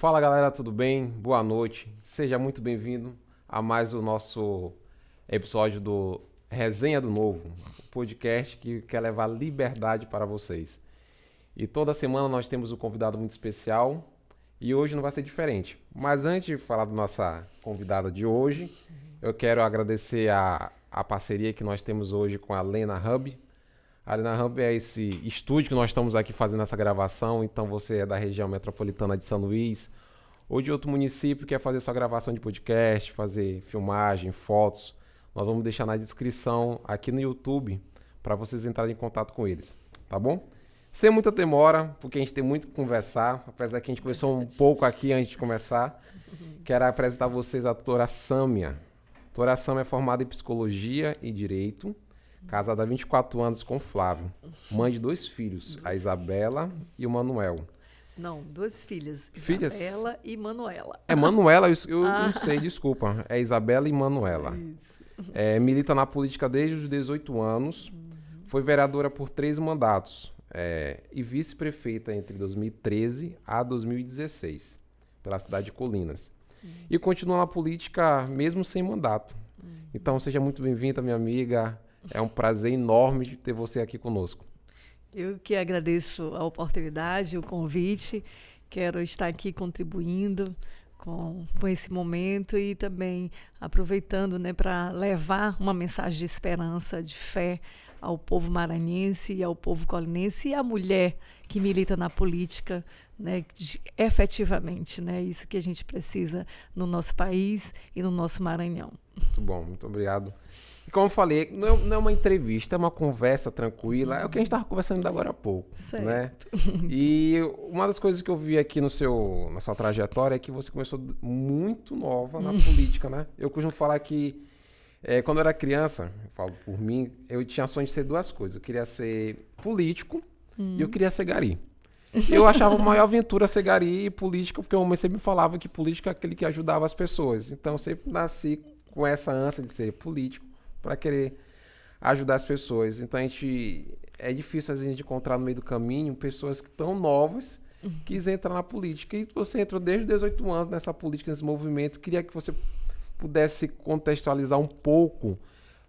Fala galera, tudo bem? Boa noite. Seja muito bem-vindo a mais o nosso episódio do Resenha do Novo, o podcast que quer levar liberdade para vocês. E toda semana nós temos um convidado muito especial e hoje não vai ser diferente. Mas antes de falar da nossa convidada de hoje, eu quero agradecer a parceria que nós temos hoje com a Lena Hub. A Lena Hub é esse estúdio que nós estamos aqui fazendo essa gravação, então você é da região metropolitana de São Luís ou de outro município que quer fazer sua gravação de podcast, fazer filmagem, fotos, nós vamos deixar na descrição aqui no YouTube para vocês entrarem em contato com eles, tá bom? Sem muita demora, porque a gente tem muito que conversar, apesar que a gente conversou um pouco aqui antes de começar, quero apresentar a vocês a doutora Sâmia. A doutora Sâmia é formada em Psicologia e Direito, casada há 24 anos com Flávio, mãe de 2 filhos, a Isabela e o Manuel. Não, 2 filhas, Filhas? Isabela e Manuela. É Manuela, eu não sei, desculpa. É Isabela e Manuela. Isso. Milita na política desde os 18 anos, foi vereadora por 3 mandatos e vice-prefeita entre 2013 a 2016, pela cidade de Colinas. E continua na política mesmo sem mandato. Então seja muito bem-vinda, minha amiga. É um prazer enorme de ter você aqui conosco. Eu que agradeço a oportunidade, o convite. Quero estar aqui contribuindo com esse momento e também aproveitando, né, para levar uma mensagem de esperança, de fé ao povo maranhense e ao povo colinense e à mulher que milita na política, né, efetivamente, né, isso que a gente precisa no nosso país e no nosso Maranhão. Muito bom, muito obrigado. E como eu falei, não é uma entrevista, é uma conversa tranquila, é o que a gente estava conversando agora há pouco, Certo. né? E uma das coisas que eu vi aqui na sua trajetória é que você começou muito nova na política, né? Eu costumo falar que quando eu era criança, eu falo por mim, eu tinha sonho de ser 2 coisas. Eu queria ser político e eu queria ser gari. Eu achava a maior aventura ser gari e política, porque a mãe sempre me falava que política é aquele que ajudava as pessoas. Então eu sempre nasci com essa ânsia de ser político para querer ajudar as pessoas. Então é difícil às vezes de encontrar no meio do caminho pessoas que estão novas que entrar na política. E você entrou desde os 18 anos nessa política, nesse movimento. Queria que você pudesse contextualizar um pouco,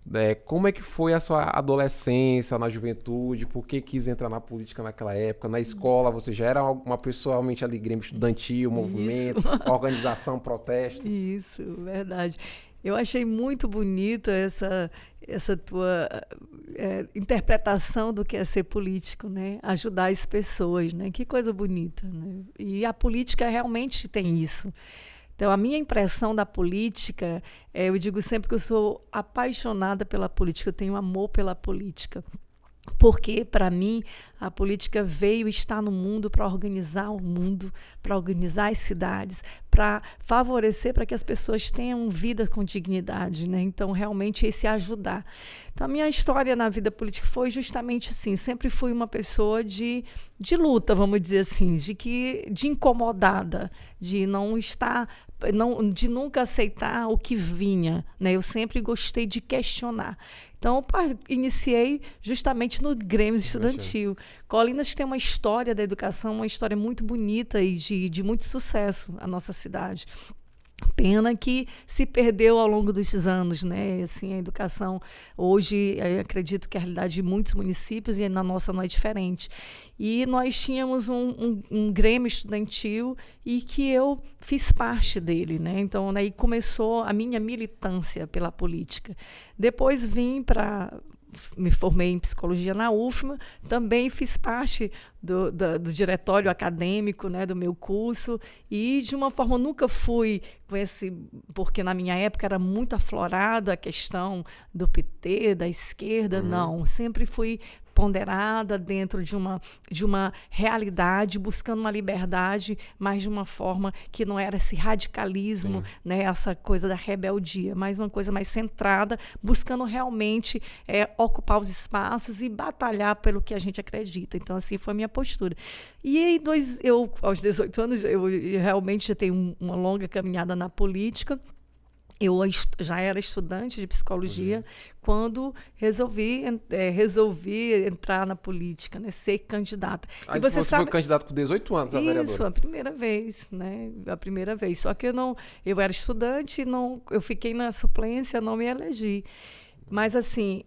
né, como é que foi a sua adolescência, na juventude, por que quis entrar na política naquela época, na escola, você já era uma pessoa realmente ali, grêmio estudantil, movimento, organização, protesto? Isso, verdade. Eu achei muito bonita essa tua interpretação do que é ser político, né? Ajudar as pessoas, né? Que coisa bonita, né? E a política realmente tem isso. Então, a minha impressão da política, eu digo sempre que eu sou apaixonada pela política, eu tenho amor pela política. Porque, para mim, a política veio e está no mundo para organizar o mundo, para organizar as cidades, para favorecer para que as pessoas tenham vida com dignidade, né? Então, realmente, esse ajudar. Então, a minha história na vida política foi justamente assim, sempre fui uma pessoa de luta, vamos dizer assim, de incomodada, de não estar... de nunca aceitar o que vinha, né? Eu sempre gostei de questionar. Então, iniciei justamente no Grêmio Estudantil. Colinas tem uma história da educação, uma história muito bonita e de muito sucesso, a nossa cidade. Pena que se perdeu ao longo dos anos, né? Assim, a educação hoje, eu acredito que a realidade de muitos municípios e na nossa não é diferente. E nós tínhamos um Grêmio Estudantil e que eu fiz parte dele, né? Então, aí começou a minha militância pela política. Depois me formei em psicologia na UFMA, também fiz parte do diretório acadêmico, né, do meu curso, e de uma forma nunca fui porque na minha época era muito aflorada a questão do PT, da esquerda, não, sempre fui ponderada dentro de uma realidade, buscando uma liberdade, mas de uma forma que não era esse radicalismo, né, essa coisa da rebeldia, mas uma coisa mais centrada, buscando realmente ocupar os espaços e batalhar pelo que a gente acredita. Então, assim, foi a minha postura. E aí, aos 18 anos, eu realmente já tenho uma longa caminhada na política. já era estudante de psicologia quando resolvi entrar na política, né, ser candidata. Aí você foi candidato com 18 anos a vereadora? Isso, a primeira vez, né? A primeira vez. Só que eu era estudante, eu fiquei na suplência, não me elegi. Mas, assim,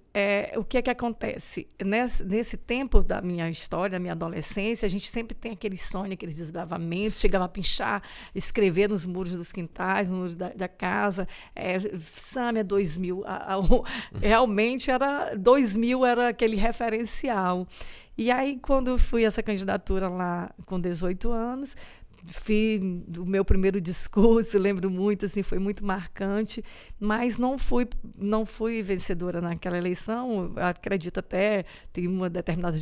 o que é que acontece? Nesse tempo da minha história, da minha adolescência, a gente sempre tem aquele sonho, aqueles desbravamentos, chegava a pinchar, escrever nos muros dos quintais, nos muros da casa, Sâmia 2000, realmente 2000 era aquele referencial. E aí, quando eu fui essa candidatura lá com 18 anos, fiz o meu primeiro discurso, lembro muito, assim, foi muito marcante, mas não fui vencedora naquela eleição. Acredito até, tem uma determinada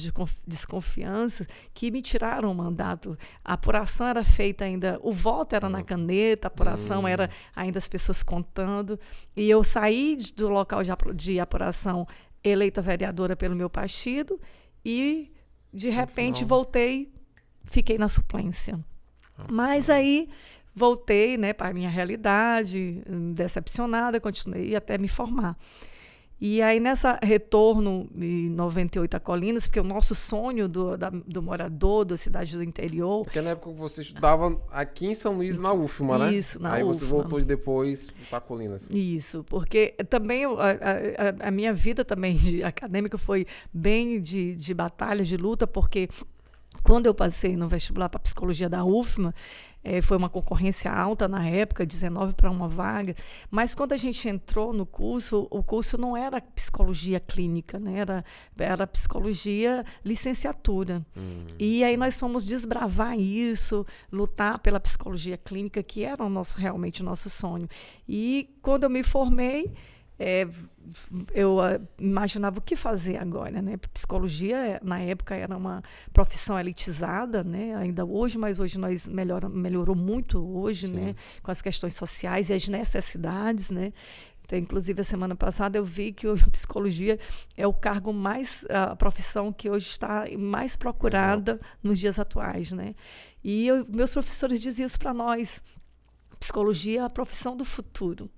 desconfiança que me tiraram o mandato. A apuração era feita ainda, o voto era na caneta, a apuração era ainda as pessoas contando, e eu saí do local de apuração eleita vereadora pelo meu partido e, de repente, fiquei na suplência. Mas aí voltei, né, para a minha realidade, decepcionada, continuei até me formar. E aí, nessa retorno em 98 a Colinas, porque o nosso sonho do morador da cidade do interior... Porque na época você estudava aqui em São Luís, na UFMA, né? Isso, na UFMA. Aí você voltou depois para Colinas. Isso, porque também a minha vida também acadêmica foi bem de batalha, de luta, porque... Quando eu passei no vestibular para psicologia da UFMA, foi uma concorrência alta na época, 19 para uma vaga, mas quando a gente entrou no curso, o curso não era psicologia clínica, né? Era psicologia licenciatura. E aí nós fomos desbravar isso, lutar pela psicologia clínica, que era realmente o nosso sonho. E quando eu me formei, eu imaginava o que fazer agora, né? Psicologia, na época, era uma profissão elitizada, né? Ainda hoje, mas hoje nós melhorou muito hoje, né? Com as questões sociais e as necessidades, né? Então, inclusive, a semana passada eu vi que hoje a psicologia é o cargo a profissão que hoje está mais procurada nos dias atuais, né? E meus professores diziam isso para nós: psicologia é a profissão do futuro.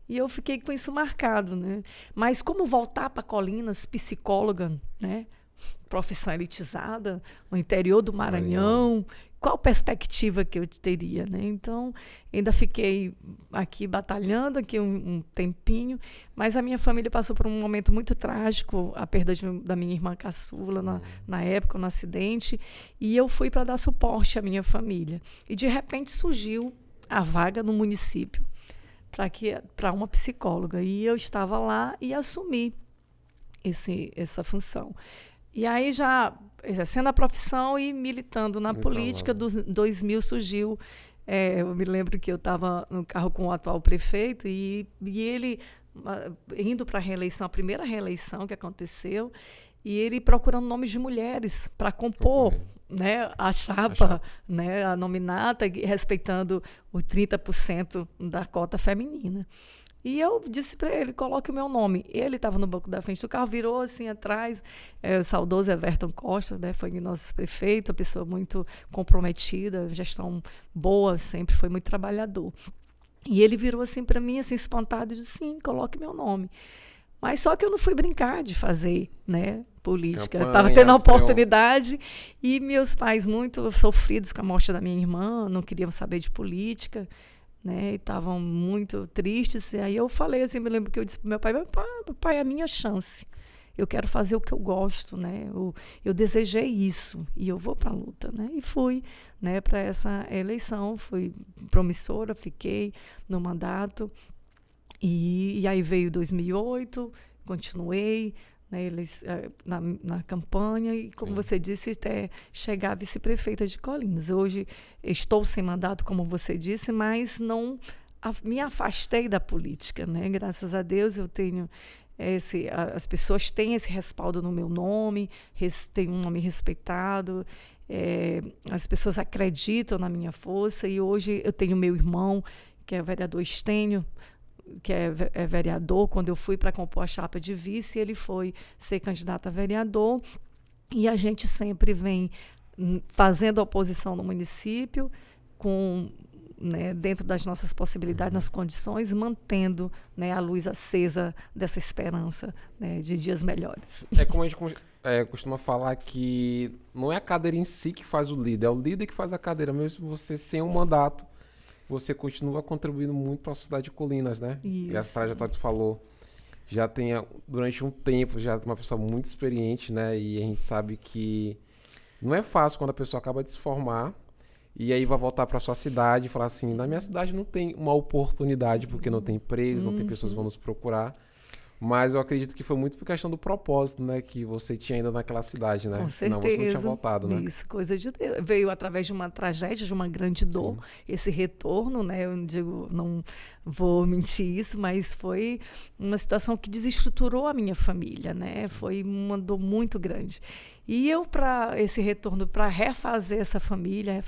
E eu fiquei com isso marcado, né? Mas como voltar para Colinas, psicóloga, né? Profissão elitizada, no interior do Maranhão, qual perspectiva que eu teria, né? Então, ainda fiquei aqui batalhando aqui um tempinho, mas a minha família passou por um momento muito trágico, a perda da minha irmã caçula na época, no acidente, e eu fui para dar suporte à minha família. E, de repente, surgiu a vaga no município para uma psicóloga. E eu estava lá e assumi essa função. E aí, já exercendo a profissão e militando na política, dos 2000 surgiu... eu me lembro que eu estava no carro com o atual prefeito e ele indo para a reeleição, a primeira reeleição que aconteceu, e ele procurando nomes de mulheres para compor, né, a chapa, né, a nominata, respeitando os 30% da cota feminina. E eu disse para ele: coloque o meu nome. Ele estava no banco da frente do carro, virou assim atrás, o saudoso Everton Costa, né, foi nosso prefeito, uma pessoa muito comprometida, gestão boa, sempre foi muito trabalhador. E ele virou assim para mim, assim, espantado, e disse: sim, coloque meu nome. Mas só que eu não fui brincar de fazer, né, política. Estava tendo a oportunidade e meus pais muito sofridos com a morte da minha irmã, não queriam saber de política, né, e estavam muito tristes. E aí eu falei assim, me lembro que eu disse para meu pai, é a minha chance. Eu quero fazer o que eu gosto, né? Eu desejei isso e eu vou para a luta, né? E fui, né, para essa eleição, fui promissora, fiquei no mandato. E aí veio 2008, continuei, né, na campanha e, como você disse, até chegar a vice-prefeita de Colinas. Hoje estou sem mandato, como você disse, mas não me afastei da política, né? Graças a Deus eu tenho as pessoas têm esse respaldo no meu nome, tenho um nome respeitado, as pessoas acreditam na minha força, e hoje eu tenho meu irmão, que é o vereador Estênio, que é vereador. Quando eu fui para compor a chapa de vice, ele foi ser candidato a vereador, e a gente sempre vem fazendo oposição no município, né, dentro das nossas possibilidades, nas condições, mantendo, né, a luz acesa dessa esperança, né, de dias melhores. É como a gente costuma falar que não é a cadeira em si que faz o líder, é o líder que faz a cadeira. Mesmo você sem um mandato, você continua contribuindo muito para a sociedade de Colinas, né? Isso. E essa trajetória que tu falou, já tem, durante um tempo, já é uma pessoa muito experiente, né? E a gente sabe que não é fácil quando a pessoa acaba de se formar e aí vai voltar para sua cidade e falar assim, na minha cidade não tem uma oportunidade porque não tem empresa, não tem pessoas que vão nos procurar. Mas eu acredito que foi muito por questão do propósito, né? Que você tinha ainda naquela cidade, né? Com Senão certeza. você não tinha voltado, né? Isso, coisa de Deus. Veio através de uma tragédia, de uma grande dor, esse retorno, né? Eu digo, não vou mentir isso, mas foi uma situação que desestruturou a minha família, né? Foi uma dor muito grande. E eu, para esse retorno, para refazer essa família,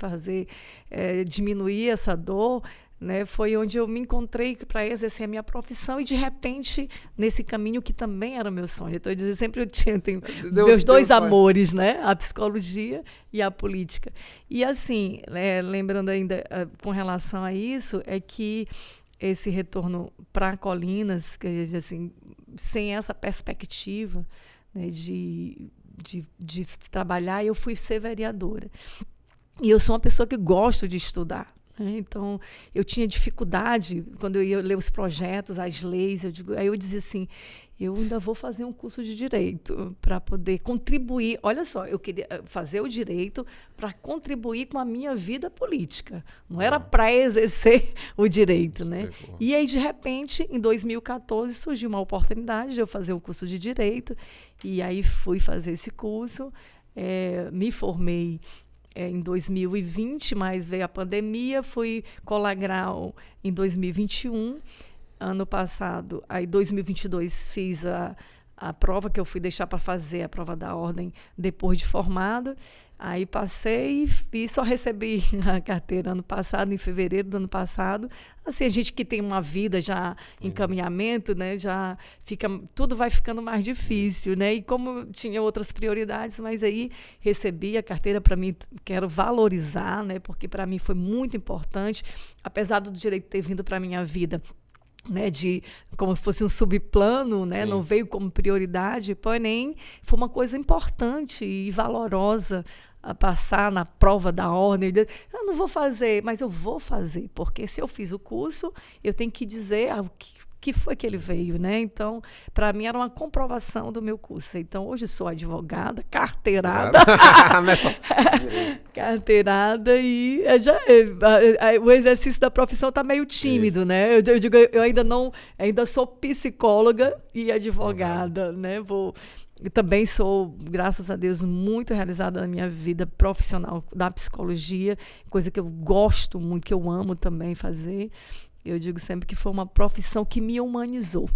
diminuir essa dor, né, foi onde eu me encontrei para exercer a minha profissão e, de repente, nesse caminho que também era o meu sonho. Então, eu dizia, sempre eu tenho meus dois amores, né, a psicologia e a política. E, assim, lembrando ainda com relação a isso, é que esse retorno para Colinas, quer dizer, assim, sem essa perspectiva, né, de trabalhar, eu fui ser vereadora. E eu sou uma pessoa que gosto de estudar. Então, eu tinha dificuldade quando eu ia ler os projetos, as leis. Aí eu dizia assim, eu ainda vou fazer um curso de direito para poder contribuir. Olha só, eu queria fazer o direito para contribuir com a minha vida política. Não era para exercer o direito, né? E aí, de repente, em 2014, surgiu uma oportunidade de eu fazer o curso de direito. E aí fui fazer esse curso, me formei em 2020, mas veio a pandemia, fui colagral em 2021, ano passado, aí 2022 fiz a prova que eu fui deixar para fazer, a prova da ordem depois de formada, aí passei e só recebi a carteira ano passado, em fevereiro do ano passado. Assim, a gente que tem uma vida já em encaminhamento, né, já fica, tudo vai ficando mais difícil, né? E como tinha outras prioridades, mas aí recebi a carteira. Para mim, quero valorizar, né, porque para mim foi muito importante, apesar do direito ter vindo para a minha vida, né, de como se fosse um subplano, né, não veio como prioridade, porém foi uma coisa importante e valorosa a passar na prova da ordem. Eu não vou fazer, mas eu vou fazer, porque se eu fiz o curso, eu tenho que dizer o que foi que ele veio, né? Então, para mim era uma comprovação do meu curso. Então, hoje sou advogada, carteirada. Carteirada e o exercício da profissão está meio tímido, né? Eu digo, eu ainda sou psicóloga e advogada, né? Eu também sou, graças a Deus, muito realizada na minha vida profissional da psicologia, coisa que eu gosto muito, que eu amo também fazer. Eu digo sempre que foi uma profissão que me humanizou,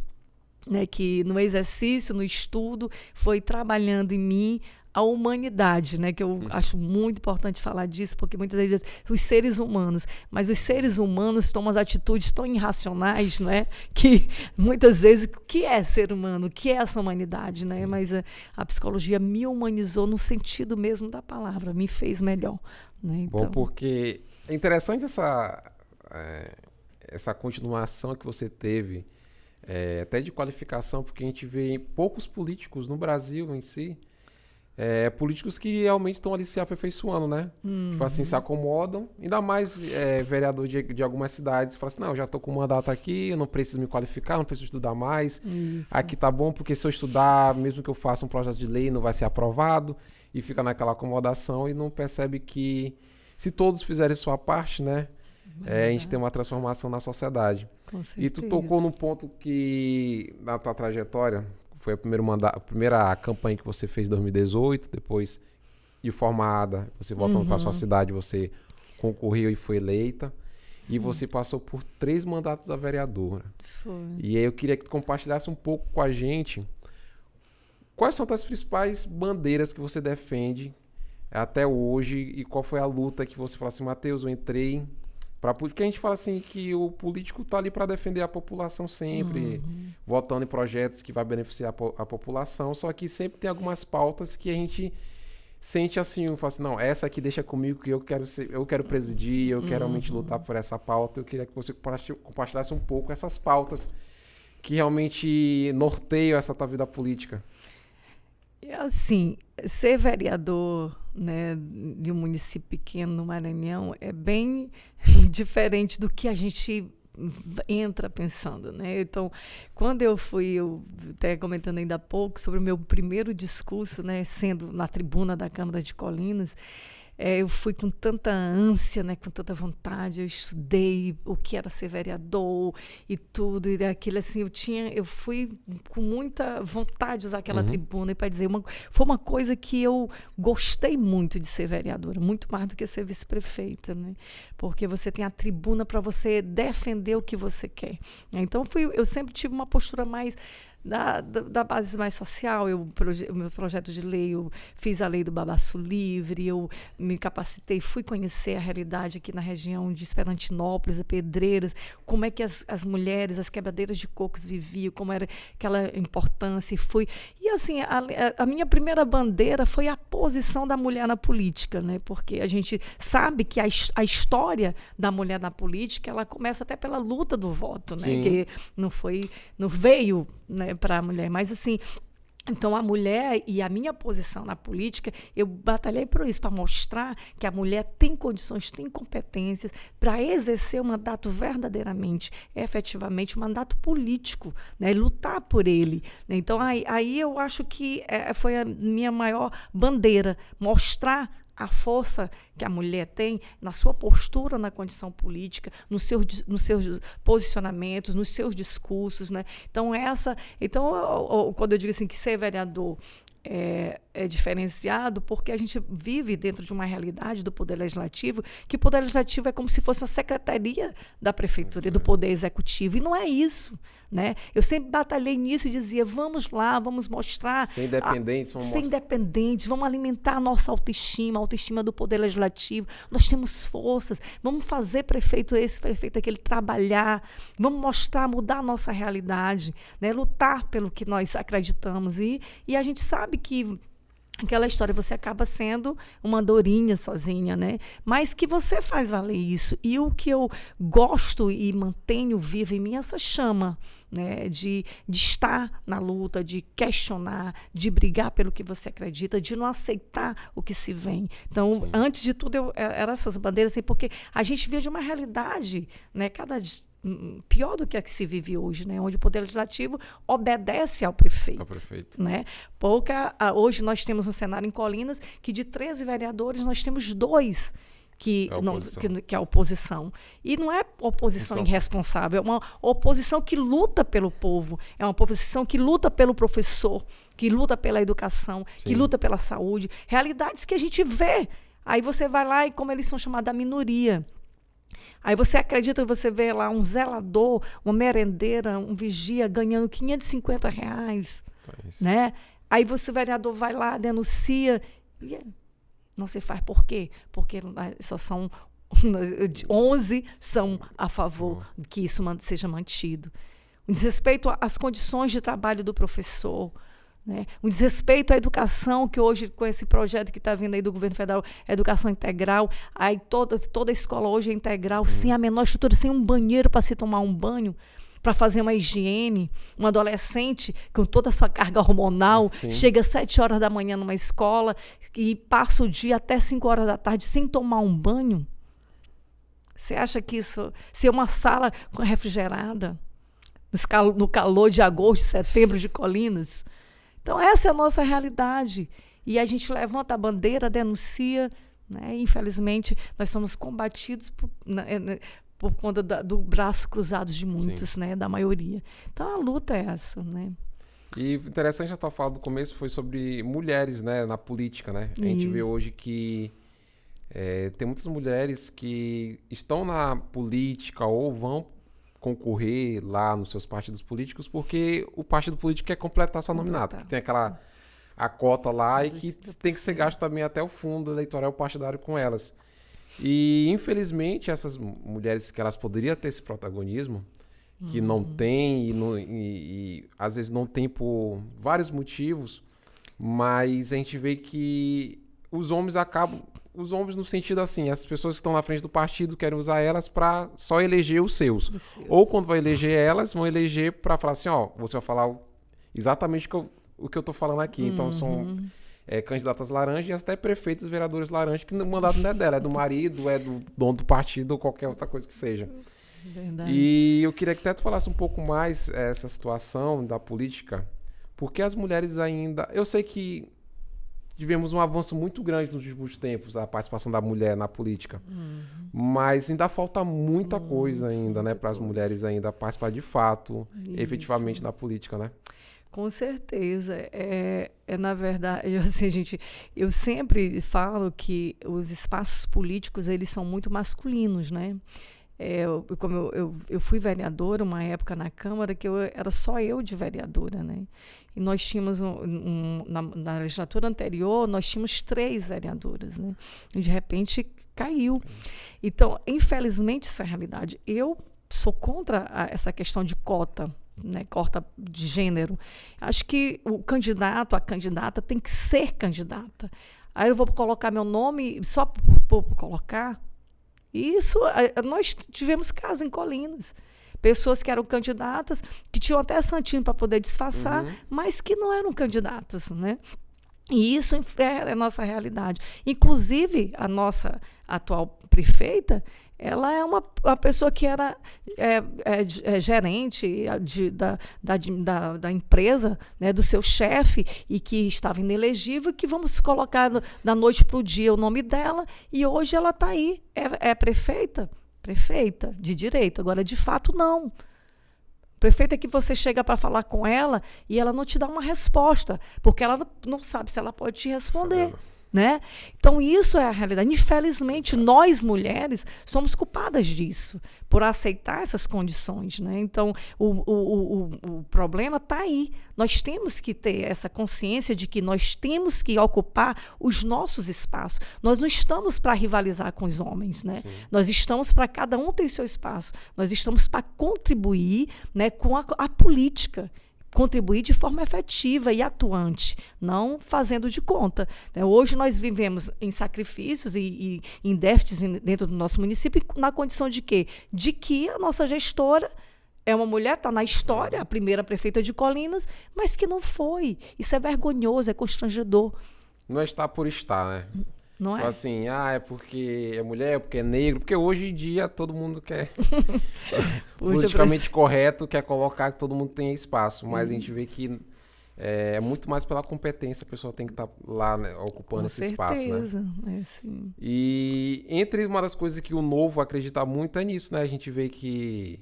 né? Que no exercício, no estudo, foi trabalhando em mim a humanidade, né? Que eu acho muito importante falar disso, porque muitas vezes os seres humanos, mas os seres humanos tomam as atitudes tão irracionais, né? Que muitas vezes, o que é ser humano? O que é essa humanidade, né? Mas a psicologia me humanizou no sentido mesmo da palavra, me fez melhor, né? Então... Bom, porque é interessante essa continuação que você teve, até de qualificação, porque a gente vê poucos políticos no Brasil em si, políticos que realmente estão ali se aperfeiçoando, né? Tipo assim, se acomodam, ainda mais vereador de algumas cidades, fala assim, não, eu já estou com um mandato aqui, eu não preciso me qualificar, não preciso estudar mais, aqui tá bom, porque se eu estudar, mesmo que eu faça um projeto de lei, não vai ser aprovado, e fica naquela acomodação e não percebe que se todos fizerem sua parte, né? A gente tem uma transformação na sociedade. E tu tocou num ponto que, na tua trajetória, foi a primeira campanha que você fez em 2018, depois de formada, você voltando para sua cidade, você concorreu e foi eleita. Sim. E você passou por 3 mandatos a vereadora. Foi. E aí eu queria que tu compartilhasse um pouco com a gente quais são as principais bandeiras que você defende até hoje e qual foi a luta que você falou assim, Matheus, eu entrei... Porque a gente fala assim que o político está ali para defender a população sempre, votando em projetos que vai beneficiar a população, só que sempre tem algumas pautas que a gente sente assim, fala assim, não, essa aqui deixa comigo que eu quero presidir, eu quero realmente lutar por essa pauta. Eu queria que você compartilhasse um pouco essas pautas que realmente norteiam essa tua vida política. Assim, ser vereador, né, de um município pequeno no Maranhão é bem diferente do que a gente entra pensando, né? Então, quando eu até comentando ainda há pouco sobre o meu primeiro discurso, né, sendo na tribuna da Câmara de Colinas, eu fui com tanta ânsia, né, com tanta vontade, eu estudei o que era ser vereador e tudo, e aquilo assim, eu fui com muita vontade de usar aquela tribuna, e para dizer, foi uma coisa que eu gostei muito de ser vereadora, muito mais do que ser vice-prefeita, né? Porque você tem a tribuna para você defender o que você quer. Então, eu sempre tive uma postura mais da base mais social. O meu projeto de lei, eu fiz a lei do babaço livre, eu me capacitei, fui conhecer a realidade aqui na região de Esperantinópolis, a Pedreiras, como é que as mulheres, as quebradeiras de cocos viviam, como era aquela importância, e assim, a minha primeira bandeira foi a posição da mulher na política, né? Porque a gente sabe que a história da mulher na política, ela começa até pela luta do voto, né? Sim. Que não veio, né, para a mulher, mas assim, então a mulher e a minha posição na política, eu batalhei por isso, para mostrar que a mulher tem condições, tem competências para exercer o mandato verdadeiramente, efetivamente, um mandato político, né, lutar por ele, né? Então aí eu acho que foi a minha maior bandeira, mostrar a força que a mulher tem na sua postura na condição política, nos seus posicionamentos, nos seus discursos, né? Então, quando eu digo assim que ser vereador é diferenciado, porque a gente vive dentro de uma realidade do Poder Legislativo, que o Poder Legislativo é como se fosse uma secretaria da Prefeitura e do Poder Executivo, e não é isso, né? Eu sempre batalhei nisso e dizia, vamos lá, vamos mostrar... Ser independentes. Independentes, vamos alimentar a nossa autoestima, a autoestima do Poder Legislativo, nós temos forças, vamos fazer prefeito aquele trabalhar, vamos mostrar, mudar a nossa realidade, né? Lutar pelo que nós acreditamos, e a gente sabe que aquela história, você acaba sendo uma andorinha sozinha, né? Mas que você faz valer isso. E o que eu gosto e mantenho vivo em mim é essa chama, né? De estar na luta, de questionar, de brigar pelo que você acredita, de não aceitar o que se vem. Então, sim, antes de tudo, eram essas bandeiras, assim, porque a gente via de uma realidade, né? Pior do que a que se vive hoje, né? Onde o Poder Legislativo obedece ao prefeito. Né? Hoje nós temos um cenário em Colinas que de 13 vereadores nós temos 2 que é a oposição. E não é oposição irresponsável, é uma oposição que luta pelo povo, é uma oposição que luta pelo professor, que luta pela educação, sim, que luta pela saúde. Realidades que a gente vê. Aí você vai lá e, como eles são chamados, da minoria. Aí você acredita que você vê lá um zelador, uma merendeira, um vigia ganhando R$550, né? Aí o vereador vai lá, denuncia. Não se faz por quê? Porque só são 11 são a favor que isso seja mantido. O desrespeito às condições de trabalho do professor, né? Um desrespeito à educação, que hoje, com esse projeto que está vindo aí do governo federal, educação integral, aí toda a escola hoje é integral, sem a menor estrutura, sem um banheiro para se tomar um banho, para fazer uma higiene. Um adolescente com toda a sua carga hormonal, sim, chega às 7 horas da manhã numa escola e passa o dia até 5 horas da tarde sem tomar um banho. Você acha que isso, se é uma sala refrigerada, no calor de agosto, setembro de Colinas? Então, essa é a nossa realidade. E a gente levanta a bandeira, denuncia, né? E, infelizmente, nós somos combatidos por conta do braço cruzado de muitos, né? Da maioria. Então, a luta é essa, né? E interessante a tua fala do começo foi sobre mulheres, né? Na política, né? A gente vê hoje que tem muitas mulheres que estão na política ou vão concorrer lá nos seus partidos políticos, porque o partido político quer completar seu nominato, que tem a cota lá e que tem que ser gasto também até o fundo eleitoral partidário com elas. E, infelizmente, essas mulheres que elas poderiam ter esse protagonismo, que não tem e às vezes não tem por vários motivos, mas a gente vê que os homens acabam... Os homens no sentido assim, as pessoas que estão na frente do partido querem usar elas para só eleger os seus. Ou quando vai eleger elas, vão eleger para falar assim, ó, você vai falar exatamente o que eu tô falando aqui. Então são candidatas laranjas e até prefeitos, vereadores laranjas, que o mandato não é dela, é do marido, é do dono do partido ou qualquer outra coisa que seja. Verdade. E eu queria que até tu falasse um pouco mais essa situação da política, porque as mulheres ainda... Eu sei que tivemos um avanço muito grande nos últimos tempos, a participação da mulher na política. Mas ainda falta muita coisa ainda, né, para as mulheres ainda participar de fato, efetivamente na política, né? Com certeza. Na verdade, assim, eu sempre falo que os espaços políticos, eles são muito masculinos, né? Como eu fui vereadora uma época na Câmara que era só eu de vereadora, né? E nós tínhamos, na legislatura anterior, nós tínhamos 3 vereadoras, né? E de repente caiu. Então, infelizmente, essa é a realidade. Eu sou contra essa questão de cota, né? Cota de gênero. Acho que o candidato, a candidata tem que ser candidata. Aí eu vou colocar meu nome só por colocar. Isso, nós tivemos casos em Colinas. Pessoas que eram candidatas, que tinham até santinho para poder disfarçar, mas que não eram candidatas, né? E isso é a nossa realidade. Inclusive, a nossa atual prefeita, ela é uma pessoa que era gerente da empresa, né, do seu chefe, e que estava inelegível, que vamos colocar da noite para o dia o nome dela, e hoje ela está aí, é prefeita de direito. Agora, de fato, não. Prefeita é que você chega para falar com ela e ela não te dá uma resposta, porque ela não sabe se ela pode te responder. Né? Então, isso é a realidade. Infelizmente, nós, mulheres, somos culpadas disso, por aceitar essas condições. Né? Então, o problema está aí. Nós temos que ter essa consciência de que nós temos que ocupar os nossos espaços. Nós não estamos para rivalizar com os homens. Né? Nós estamos para cada um ter seu espaço. Nós estamos para contribuir, né, com a política. Contribuir de forma efetiva e atuante, não fazendo de conta. Hoje nós vivemos em sacrifícios e em déficits dentro do nosso município, na condição de quê? De que a nossa gestora é uma mulher, está na história, a primeira prefeita de Colinas, mas que não foi. Isso é vergonhoso, é constrangedor. Não está por estar, né? Não é? Assim, é porque é mulher, porque é negro, porque hoje em dia todo mundo quer politicamente correto, quer colocar que todo mundo tenha espaço, mas a gente vê que é muito mais pela competência, a pessoa tem que estar lá, né, ocupando esse espaço, né? Sim. E entre uma das coisas que o Novo acredita muito é nisso, né? A gente vê que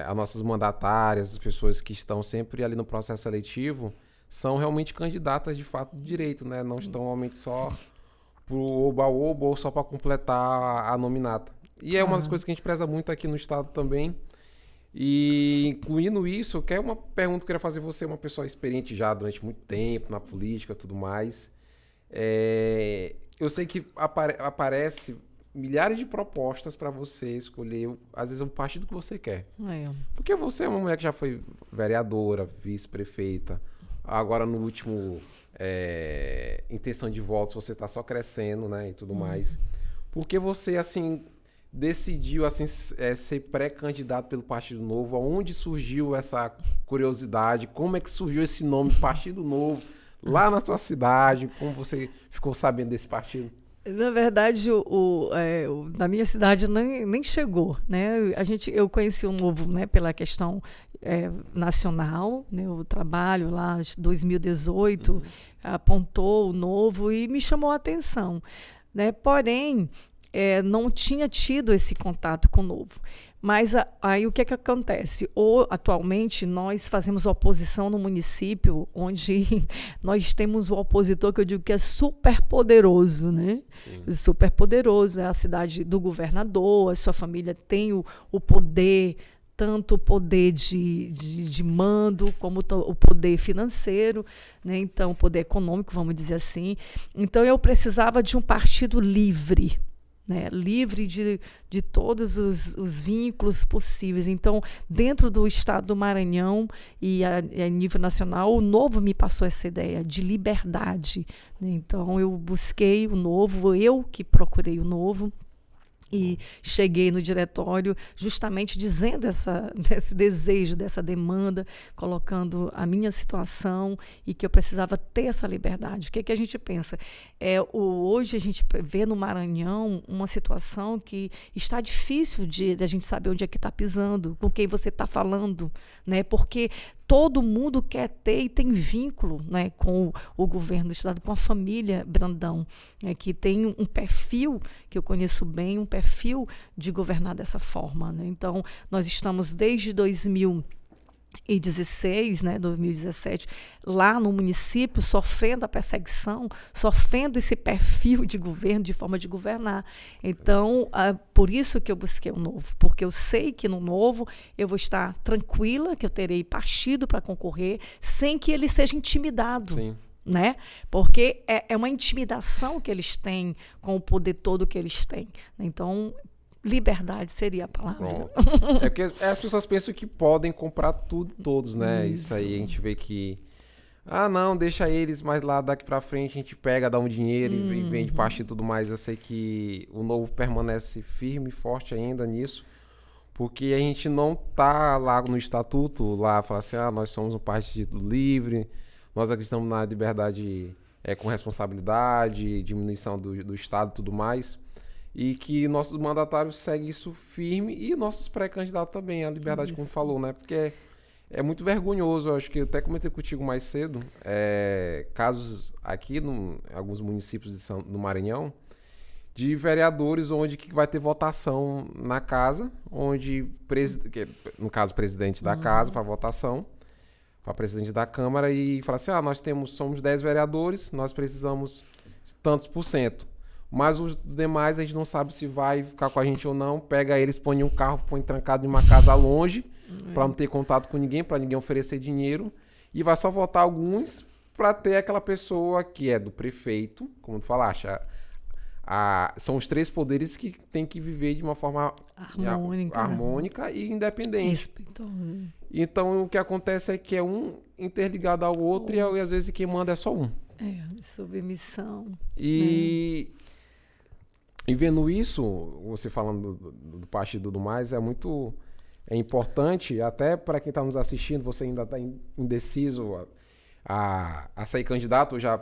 as nossas mandatárias, as pessoas que estão sempre ali no processo seletivo, são realmente candidatas de fato de direito, né? Não estão realmente só pro oba-oba ou só para completar a nominata. E é uma das coisas que a gente preza muito aqui no estado também. E incluindo isso, que é uma pergunta que eu queria fazer, você é uma pessoa experiente já durante muito tempo na política e tudo mais. Eu sei que aparece milhares de propostas para você escolher, às vezes, o partido que você quer. Porque você é uma mulher que já foi vereadora, vice-prefeita, agora no último... intenção de votos, você está só crescendo, né, e tudo mais. Por que você, assim, decidiu, assim, ser pré-candidato pelo Partido Novo? Onde surgiu essa curiosidade? Como é que surgiu esse nome, Partido Novo, lá na sua cidade? Como você ficou sabendo desse partido? Na verdade, na minha cidade nem chegou, né? Eu conheci o Novo, né, pela questão nacional, né? O trabalho lá de 2018 apontou o Novo e me chamou a atenção, né? Porém, não tinha tido esse contato com o Novo. Mas aí o que acontece? Atualmente nós fazemos oposição no município, onde nós temos o opositor que eu digo que é super poderoso, né? Sim. Super poderoso, é a cidade do governador, a sua família tem o poder, tanto o poder de mando, como o poder financeiro, né? Então, o poder econômico, vamos dizer assim. Então, eu precisava de um partido livre, né? Livre de todos os vínculos possíveis. Então, dentro do estado do Maranhão e a nível nacional, o Novo me passou essa ideia de liberdade, né? Então, eu busquei o Novo, eu que procurei o Novo, e cheguei no diretório justamente dizendo desse desejo, dessa demanda, colocando a minha situação e que eu precisava ter essa liberdade. O que a gente pensa? Hoje a gente vê no Maranhão uma situação que está difícil de a gente saber onde é que está pisando, com quem você está falando, né? Porque todo mundo quer ter e tem vínculo, né, com o governo do estado, com a família Brandão, né, que tem um perfil que eu conheço bem, um perfil de governar dessa forma, né? Então, nós estamos desde 2016, né, 2017, lá no município, sofrendo a perseguição, sofrendo esse perfil de governo, de forma de governar. Então, por isso que eu busquei o Novo, porque eu sei que no Novo eu vou estar tranquila, que eu terei partido para concorrer, sem que ele seja intimidado. Sim. Né? Porque é uma intimidação que eles têm com o poder todo que eles têm. Então, liberdade seria a palavra. Pronto. É porque as pessoas pensam que podem comprar tudo, todos, né? Isso aí a gente vê que... não, deixa eles, mas lá daqui pra frente a gente pega, dá um dinheiro e vende parte e tudo mais. Eu sei que o Novo permanece firme e forte ainda nisso, porque a gente não tá lá no estatuto, lá fala assim, nós somos um partido livre, nós acreditamos na liberdade com responsabilidade, diminuição do Estado e tudo mais. E que nossos mandatários seguem isso firme e nossos pré-candidatos também, a liberdade, como falou, né? Porque é muito vergonhoso, eu acho que eu até comentei contigo mais cedo, casos aqui em alguns municípios do Maranhão, de vereadores onde que vai ter votação na casa, onde, no caso, o presidente da casa para votação, para presidente da Câmara, e fala assim, nós somos 10 vereadores, nós precisamos de tantos %. Mas os demais a gente não sabe se vai ficar com a gente ou não. Pega eles, põe em um carro, põe trancado em uma casa longe, para não ter contato com ninguém, para ninguém oferecer dinheiro. E vai só votar alguns para ter aquela pessoa que é do prefeito, como tu falaste. São os 3 poderes que tem que viver de uma forma harmônica e independente. Respeitoso. Então o que acontece é que é um interligado ao outro e às vezes quem manda é só um. Submissão. E vendo isso, você falando do partido e tudo mais, é importante, até para quem está nos assistindo, você ainda está indeciso a sair candidato, ou já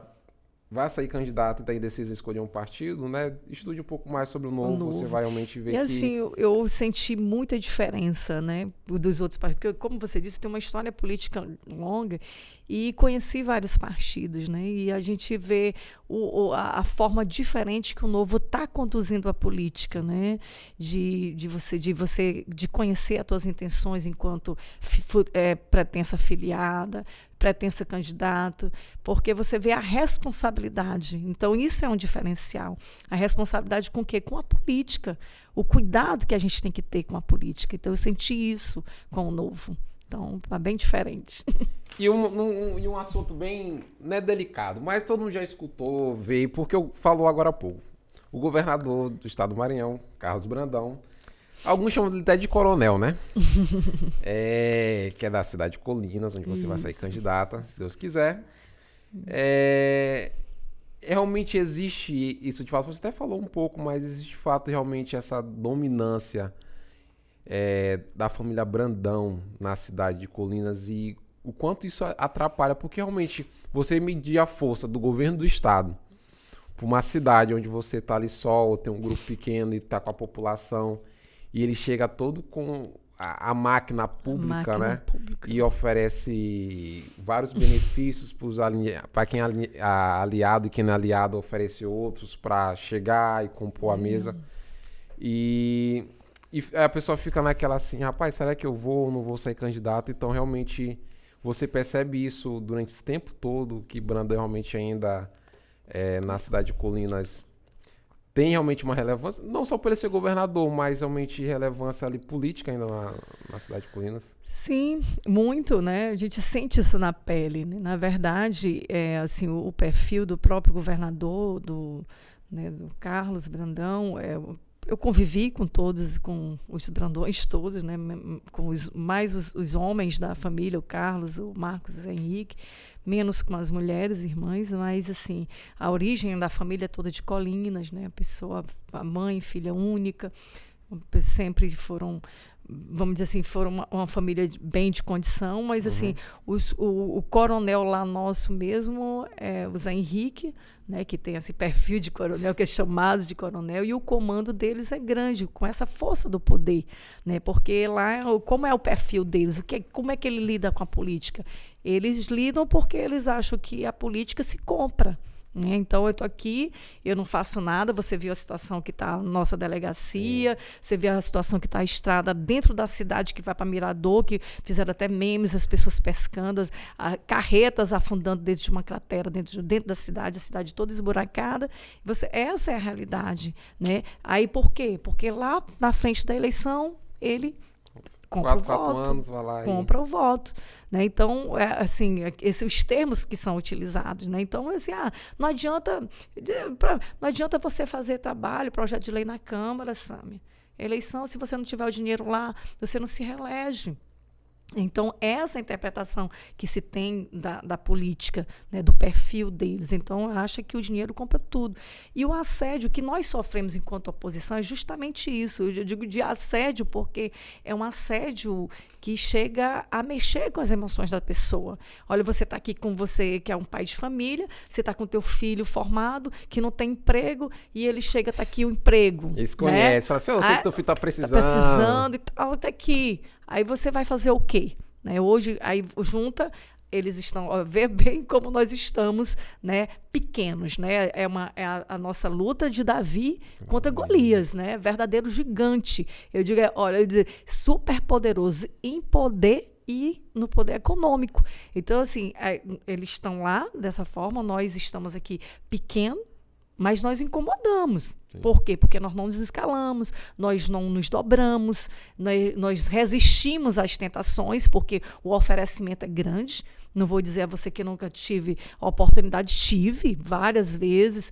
vai sair candidato e está indeciso a escolher um partido, né? Estude um pouco mais sobre o Novo. Você vai realmente ver que... E assim, eu senti muita diferença, né, dos outros partidos, porque, como você disse, tem uma história política longa e conheci vários partidos, né? E a gente vê a forma diferente que o Novo está conduzindo a política, né? De conhecer as suas intenções enquanto pretensa afiliada, pretensa candidato, porque você vê a responsabilidade. Então, isso é um diferencial. A responsabilidade com o quê? Com a política. O cuidado que a gente tem que ter com a política. Então, eu senti isso com o Novo. Então, tá bem diferente. E um assunto bem, né, delicado, mas todo mundo já escutou, veio, porque eu falou agora há pouco. O governador do estado do Maranhão, Carlos Brandão, alguns chamam ele até de coronel, né? Que é da cidade de Colinas, onde você vai sair candidata, se Deus quiser. Realmente existe isso de fato. Você até falou um pouco, mas existe de fato realmente essa dominância da família Brandão na cidade de Colinas e o quanto isso atrapalha, porque realmente você medir a força do governo do estado para uma cidade onde você está ali só, ou tem um grupo pequeno e está com a população, e ele chega todo com a máquina pública, né? E oferece vários benefícios para quem é aliado, e quem não é aliado oferece outros para chegar e compor a mesa. E a pessoa fica naquela assim, rapaz, será que eu vou ou não vou sair candidato? Então, realmente, você percebe isso durante esse tempo todo, que Brandão realmente ainda, na cidade de Colinas, tem realmente uma relevância, não só por ele ser governador, mas realmente relevância ali política ainda na cidade de Colinas. Sim, muito, né? A gente sente isso na pele, né? Na verdade, assim, o perfil do próprio governador do né, do Carlos Brandão. Eu convivi com todos, com os Brandões todos, né, com os homens da família, o Carlos, o Marcos, o Henrique, menos com as mulheres, irmãs, mas assim, a origem da família é toda de Colinas, né, a mãe, filha única, sempre foram, vamos dizer assim, foram uma família bem de condição, mas assim, o coronel lá nosso mesmo é o Zé Henrique, né, que tem esse perfil de coronel, que é chamado de coronel, e o comando deles é grande, com essa força do poder, né, porque lá, como é o perfil deles, como é que ele lida com a política? Eles lidam porque eles acham que a política se compra. Então, eu estou aqui, eu não faço nada. Você viu a situação que está a nossa delegacia, você viu a situação que está a estrada dentro da cidade, que vai para Mirador, que fizeram até memes, as pessoas pescando, carretas afundando dentro de uma cratera, dentro da cidade, a cidade toda esburacada. Essa é a realidade, né? Aí, por quê? Porque lá na frente da eleição, ele compra quatro anos, vai lá compra o voto, né? Então, assim, esses os termos que são utilizados, né? Então, assim, não adianta você fazer trabalho, projeto de lei na Câmara, Sami. Eleição, se você não tiver o dinheiro lá, você não se reelege. Então, essa interpretação que se tem da política, né, do perfil deles. Então, acha que o dinheiro compra tudo. E o assédio que nós sofremos enquanto oposição é justamente isso. Eu digo de assédio porque é um assédio que chega a mexer com as emoções da pessoa. Olha, você está aqui com você, que é um pai de família, você está com teu filho formado, que não tem emprego, e ele chega, está aqui o emprego. Eles conhecem, fala assim, eu sei que teu filho está precisando. Está precisando e tal, está aqui. Aí você vai fazer o quê? Né? Hoje, aí junta, eles estão, vê bem como nós estamos, né, pequenos, né? É a nossa luta de Davi contra Golias, né? Verdadeiro gigante. Eu digo, super poderoso em poder e no poder econômico. Então, assim, eles estão lá dessa forma, nós estamos aqui pequenos, mas nós incomodamos. Sim. Por quê? Porque nós não nos escalamos, nós não nos dobramos, nós resistimos às tentações, porque o oferecimento é grande. Não vou dizer a você que eu nunca tive a oportunidade, tive várias vezes.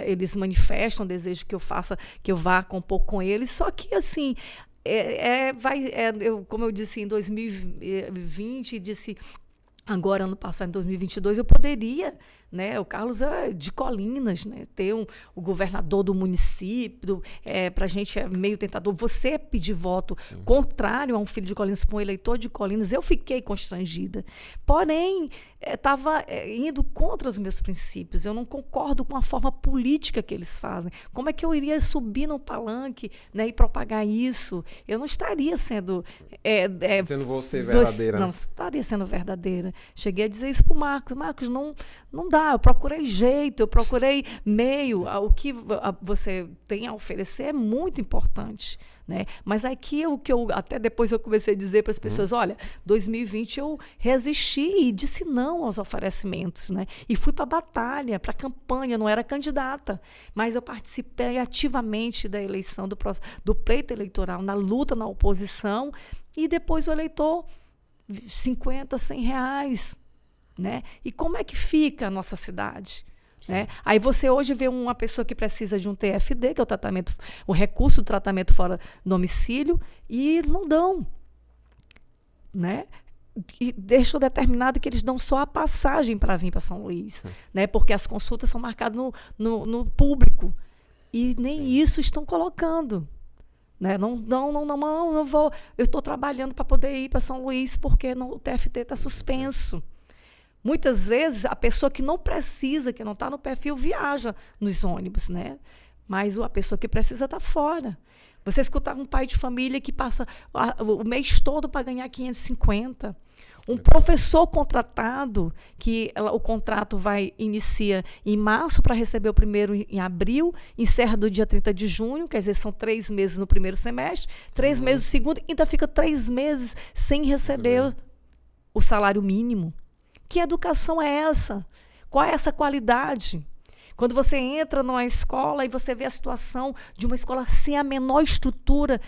Eles manifestam o desejo que eu vá compor com eles, só que assim, como eu disse em 2020, disse agora, ano passado, em 2022, eu poderia, né? O Carlos é de Colinas, né? Ter o governador do município, para a gente é meio tentador. Você pedir voto contrário a um filho de Colinas, para um eleitor de Colinas, eu fiquei constrangida. Porém, estava indo contra os meus princípios. Eu não concordo com a forma política que eles fazem. Como é que eu iria subir no palanque, né, e propagar isso? Eu não estaria sendo... sendo você verdadeira. Não estaria sendo verdadeira. Cheguei a dizer isso para o Marcos. Marcos, não dá. Eu procurei jeito, eu procurei meio. O que você tem a oferecer é muito importante. Né? Mas aqui o que até depois eu comecei a dizer para as pessoas, olha, 2020 eu resisti e disse não aos oferecimentos, né? E fui para a batalha, para a campanha, não era candidata, mas eu participei ativamente da eleição, do pleito eleitoral, na luta, na oposição, e depois o eleitor, 50, 100 reais, né? E como é que fica a nossa cidade? Né? Aí você hoje vê uma pessoa que precisa de um TFD, que é o recurso do tratamento fora do domicílio, e não dão. Né? E deixam determinado que eles dão só a passagem para vir para São Luís, né? Porque as consultas são marcadas no público. E nem isso estão colocando. Né? Não vou. Eu estou trabalhando para poder ir para São Luís porque o TFT está suspenso. Muitas vezes, a pessoa que não precisa, que não está no perfil, viaja nos ônibus, né? Mas a pessoa que precisa está fora. Você escutar um pai de família que passa o mês todo para ganhar 550. Um professor contratado, que o contrato inicia em março para receber o primeiro em abril, encerra do dia 30 de junho, quer dizer, são 3 meses no primeiro semestre, 3 meses no segundo, e ainda fica 3 meses sem receber o salário mínimo. Que educação é essa? Qual é essa qualidade? Quando você entra numa escola e você vê a situação de uma escola sem a menor estrutura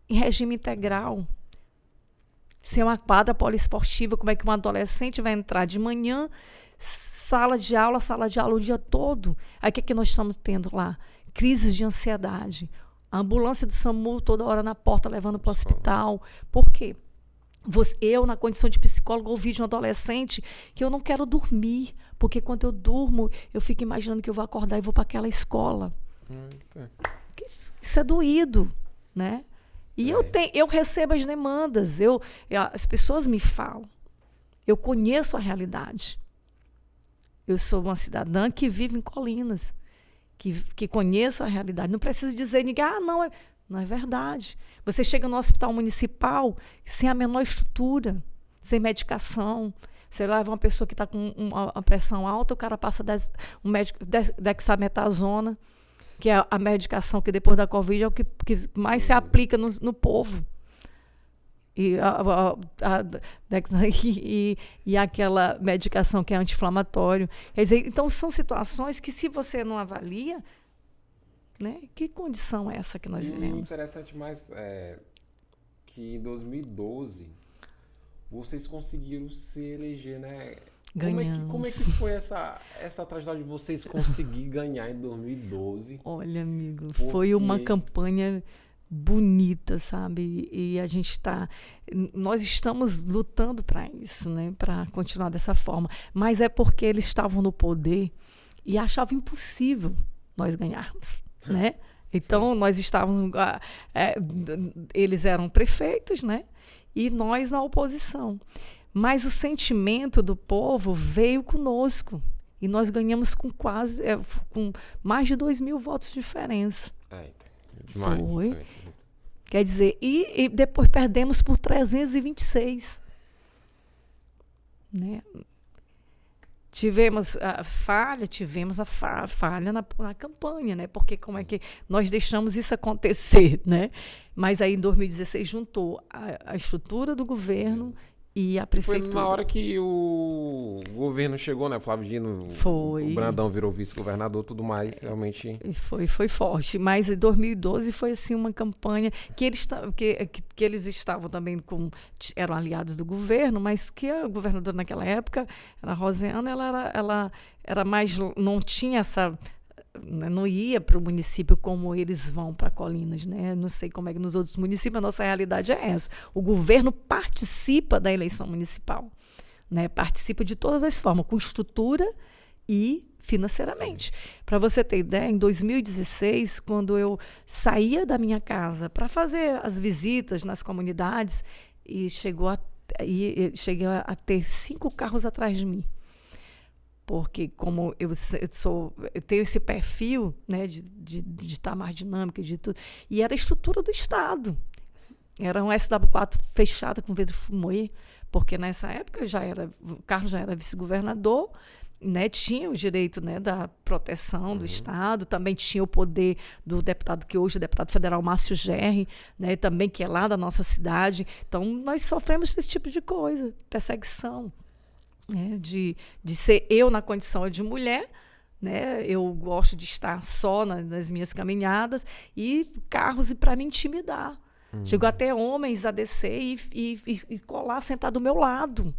em regime integral, sem uma quadra poliesportiva, como é que um adolescente vai entrar de manhã Sala de aula o dia todo. Aí o que nós estamos tendo lá? Crises de ansiedade. A ambulância do SAMU toda hora na porta, levando para o hospital. Por quê? Eu, na condição de psicólogo, ouvi de um adolescente que eu não quero dormir, porque quando eu durmo, eu fico imaginando que eu vou acordar e vou para aquela escola. Isso é doído, né? E eu recebo as demandas, as pessoas me falam. Eu conheço a realidade. Eu sou uma cidadã que vive em Colinas, que conheço a realidade. Não preciso dizer ninguém, não é verdade. Você chega no hospital municipal sem a menor estrutura, sem medicação. Você leva uma pessoa que está com uma pressão alta, o cara passa dexametasona, que é a medicação que depois da Covid é o que mais se aplica no povo. E aquela medicação que é anti-inflamatório. Quer dizer, então são situações que, se você não avalia, né, que condição é essa que nós vivemos? Interessante mais que em 2012 vocês conseguiram se eleger, né? Ganhamos. Como é que foi essa trajetória de vocês conseguir ganhar em 2012? Olha, amigo, foi uma campanha bonita, sabe? E nós estamos lutando para isso, né? Para continuar dessa forma. Mas é porque eles estavam no poder e achavam impossível nós ganharmos, né? Então, nós estávamos... eles eram prefeitos, né? E nós na oposição. Mas o sentimento do povo veio conosco. E nós ganhamos com mais de 2.000 votos de diferença. Demais. Foi. Quer dizer, e depois perdemos por 326. Né? Tivemos a falha na campanha, né? Porque como é que nós deixamos isso acontecer, né? Mas aí em 2016 juntou a estrutura do governo e a prefeitura. Foi na hora que o governo chegou, né? Flávio Dino, foi. O Brandão virou vice-governador, tudo mais, realmente. Foi forte. Mas em 2012 foi assim uma campanha que eles estavam também eram aliados do governo, mas que a governadora naquela época, a Rosiana, ela era mais, não tinha essa, não ia para o município como eles vão para Colinas, né? Não sei como é que nos outros municípios, a nossa realidade é essa. O governo participa da eleição municipal, né? Participa de todas as formas, com estrutura e financeiramente. Para você ter ideia, em 2016, quando eu saía da minha casa para fazer as visitas nas comunidades, e cheguei a ter 5 carros atrás de mim. Porque como eu tenho esse perfil, né, de estar mais dinâmica, de tudo, e era a estrutura do Estado. Era um SW4 fechada com vidro fumê, porque nessa época o Carlos já era vice-governador, né, tinha o direito, né, da proteção do Estado, também tinha o poder do deputado, que hoje é deputado federal, Márcio Gerri, né, também, que é lá da nossa cidade. Então, nós sofremos desse tipo de coisa, perseguição. Né, de ser eu na condição de mulher, né, eu gosto de estar só nas minhas caminhadas, e carros para me intimidar. Chegou até homens a descer e colar, sentar do meu lado,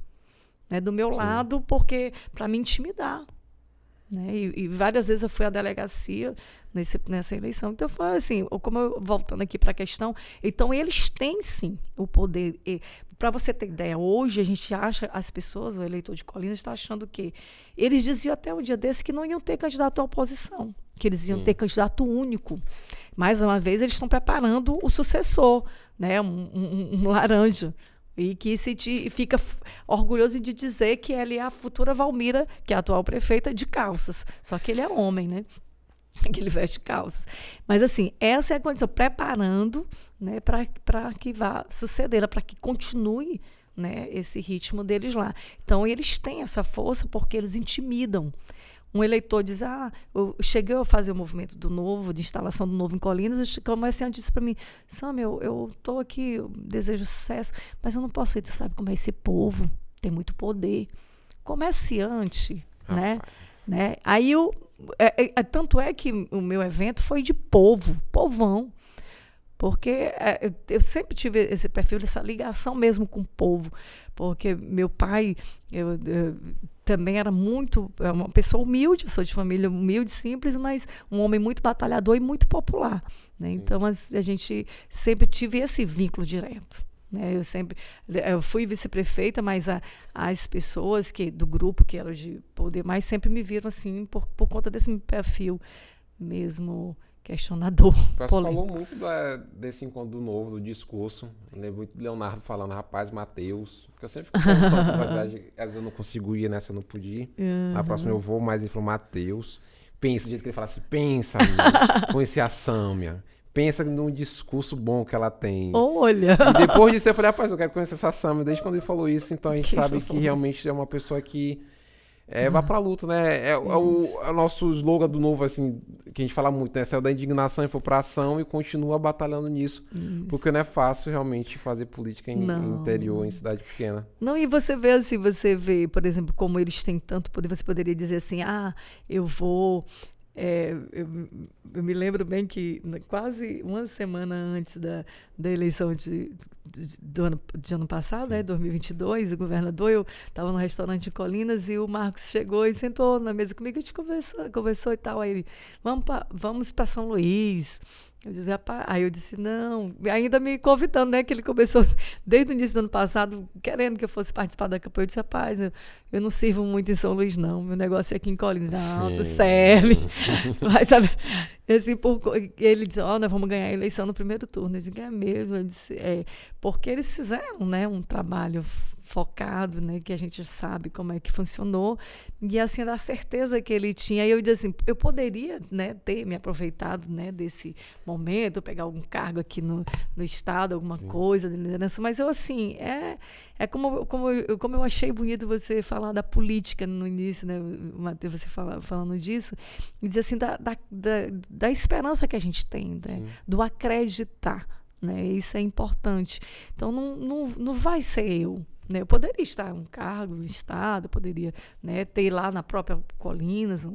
né, lado, porque para me intimidar. Né, e várias vezes eu fui à delegacia nessa eleição. Então, foi assim, voltando aqui para a questão, então eles têm sim o poder. Para você ter ideia, hoje a gente acha, as pessoas, o eleitor de Colinas está achando que eles diziam até um dia desse que não iam ter candidato à oposição, que eles iam ter candidato único. Mais uma vez, eles estão preparando o sucessor, né, um laranja, e que fica orgulhoso de dizer que ele é a futura Valmira, que é a atual prefeita, de calças. Só que ele é homem, né? Que ele veste calças. Mas, assim, essa é a condição, preparando, né, para que vá suceder, para que continue, né, esse ritmo deles lá. Então, eles têm essa força porque eles intimidam. Um eleitor diz, eu cheguei a fazer o movimento do Novo, de instalação do Novo em Colinas, o comerciante disse para mim, Sam, eu estou aqui, eu desejo sucesso, mas eu não posso ir, tu sabe como é esse povo, tem muito poder. Comerciante, né? Aí tanto é que o meu evento foi de povão. Porque eu sempre tive esse perfil, essa ligação mesmo com o povo, porque meu pai eu também era uma pessoa humilde, eu sou de família humilde, simples, mas um homem muito batalhador e muito popular, né? Então a gente sempre tive esse vínculo direto, né? Eu fui vice-prefeita, mas as pessoas do grupo que eram de poder mais sempre me viram assim por conta desse perfil mesmo questionador. Você falou muito desse encontro do Novo, do discurso. Eu lembro muito de Leonardo falando, rapaz, Mateus. Porque eu sempre fico falando pra viagem, às vezes eu não consigo ir, nessa eu não podia ir. Na próxima eu vou, mas ele falou, Mateus. Pensa, do jeito que ele fala assim, pensa, conhecer a Sâmia. Pensa num discurso bom que ela tem. Olha! E depois disso eu falei, rapaz, eu quero conhecer essa Sâmia. Desde quando ele falou isso, então a gente sabe que realmente é uma pessoa que vai pra luta, né? É o nosso slogan do Novo, assim, que a gente fala muito, né? Saiu da indignação e foi pra ação e continua batalhando nisso. Porque não é fácil realmente fazer política em interior, em cidade pequena. Não, e você vê, por exemplo, como eles têm tanto poder, você poderia dizer assim, eu vou... eu me lembro bem que quase uma semana antes da eleição do ano passado, né, 2022, o governador, eu estava no restaurante em Colinas e o Marcos chegou e sentou na mesa comigo, a gente conversou e tal, aí ele, vamos para São Luís. Eu disse, rapaz, aí eu disse, não, ainda me convidando, né, que ele começou desde o início do ano passado, querendo que eu fosse participar da campanha. Eu disse, rapaz, eu não sirvo muito em São Luís, não, meu negócio é aqui em Colinas. Não, tu serve. Mas, sabe, assim, ele disse, nós vamos ganhar a eleição no primeiro turno. Eu disse, é mesmo? Eu disse, porque eles fizeram, né, um trabalho focado, né, que a gente sabe como é que funcionou, e assim, da certeza que ele tinha. E eu disse assim, eu poderia, né, ter me aproveitado, né, desse momento, pegar algum cargo aqui no estado, alguma coisa de liderança, mas eu assim, como eu achei bonito você falar da política no início, né, Mateus, você falando disso, e dizer assim, da esperança que a gente tem, né, do acreditar, né, isso é importante. Então não vai ser eu. Eu poderia estar em um cargo no estado, poderia, né, ter lá na própria Colinas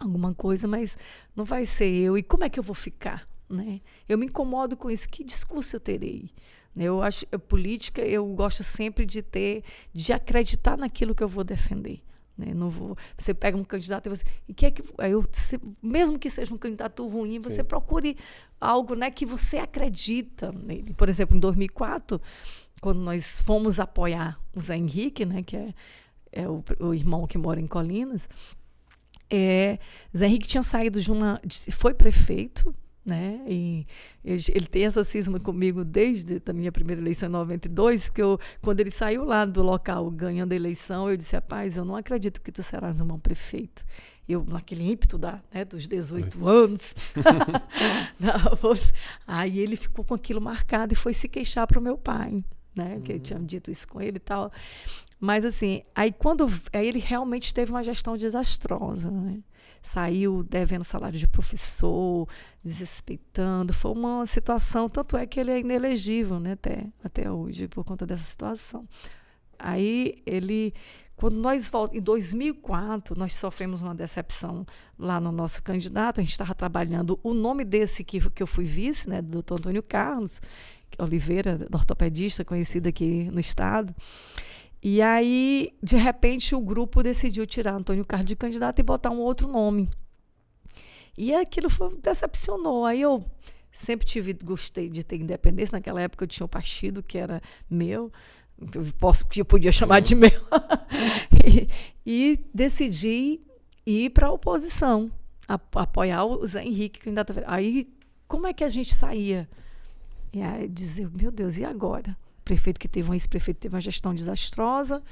alguma coisa, mas não vai ser eu. E como é que eu vou ficar? Né? Eu me incomodo com isso. Que discurso eu terei? Eu acho política, eu gosto sempre de acreditar naquilo que eu vou defender. Né? Não vou, você pega um candidato e você, mesmo que seja um candidato ruim, você procure algo, né, que você acredita nele. Por exemplo, em 2004, quando nós fomos apoiar o Zé Henrique, né, que é o irmão que mora em Colinas, Zé Henrique tinha saído foi prefeito, né, e ele tem essa cisma comigo desde a minha primeira eleição em 92, porque quando ele saiu lá do local ganhando a eleição, eu disse, rapaz, eu não acredito que tu serás um bom prefeito. Eu, naquele ímpeto dos 18 anos, aí ele ficou com aquilo marcado e foi se queixar para o meu pai, né, que eu tinha dito isso com ele e tal. Mas assim, aí ele realmente teve uma gestão desastrosa, né? Saiu devendo salário de professor, desrespeitando, foi uma situação, tanto é que ele é inelegível, né, até hoje, por conta dessa situação. Aí quando nós voltamos, em 2004, nós sofremos uma decepção lá no nosso candidato, a gente estava trabalhando o nome desse que eu fui vice, né, do Dr. Antônio Carlos Oliveira, ortopedista, conhecido aqui no estado. E aí, de repente, o grupo decidiu tirar Antônio Carlos de candidato e botar um outro nome. E aquilo decepcionou. Aí eu sempre gostei de ter independência. Naquela época eu tinha um partido que era meu, que eu podia chamar de meu. e decidi ir para a oposição, apoiar o Zé Henrique, candidato. Aí, como é que a gente saía? E aí dizer, meu Deus, e agora? Ex-prefeito teve uma gestão desastrosa,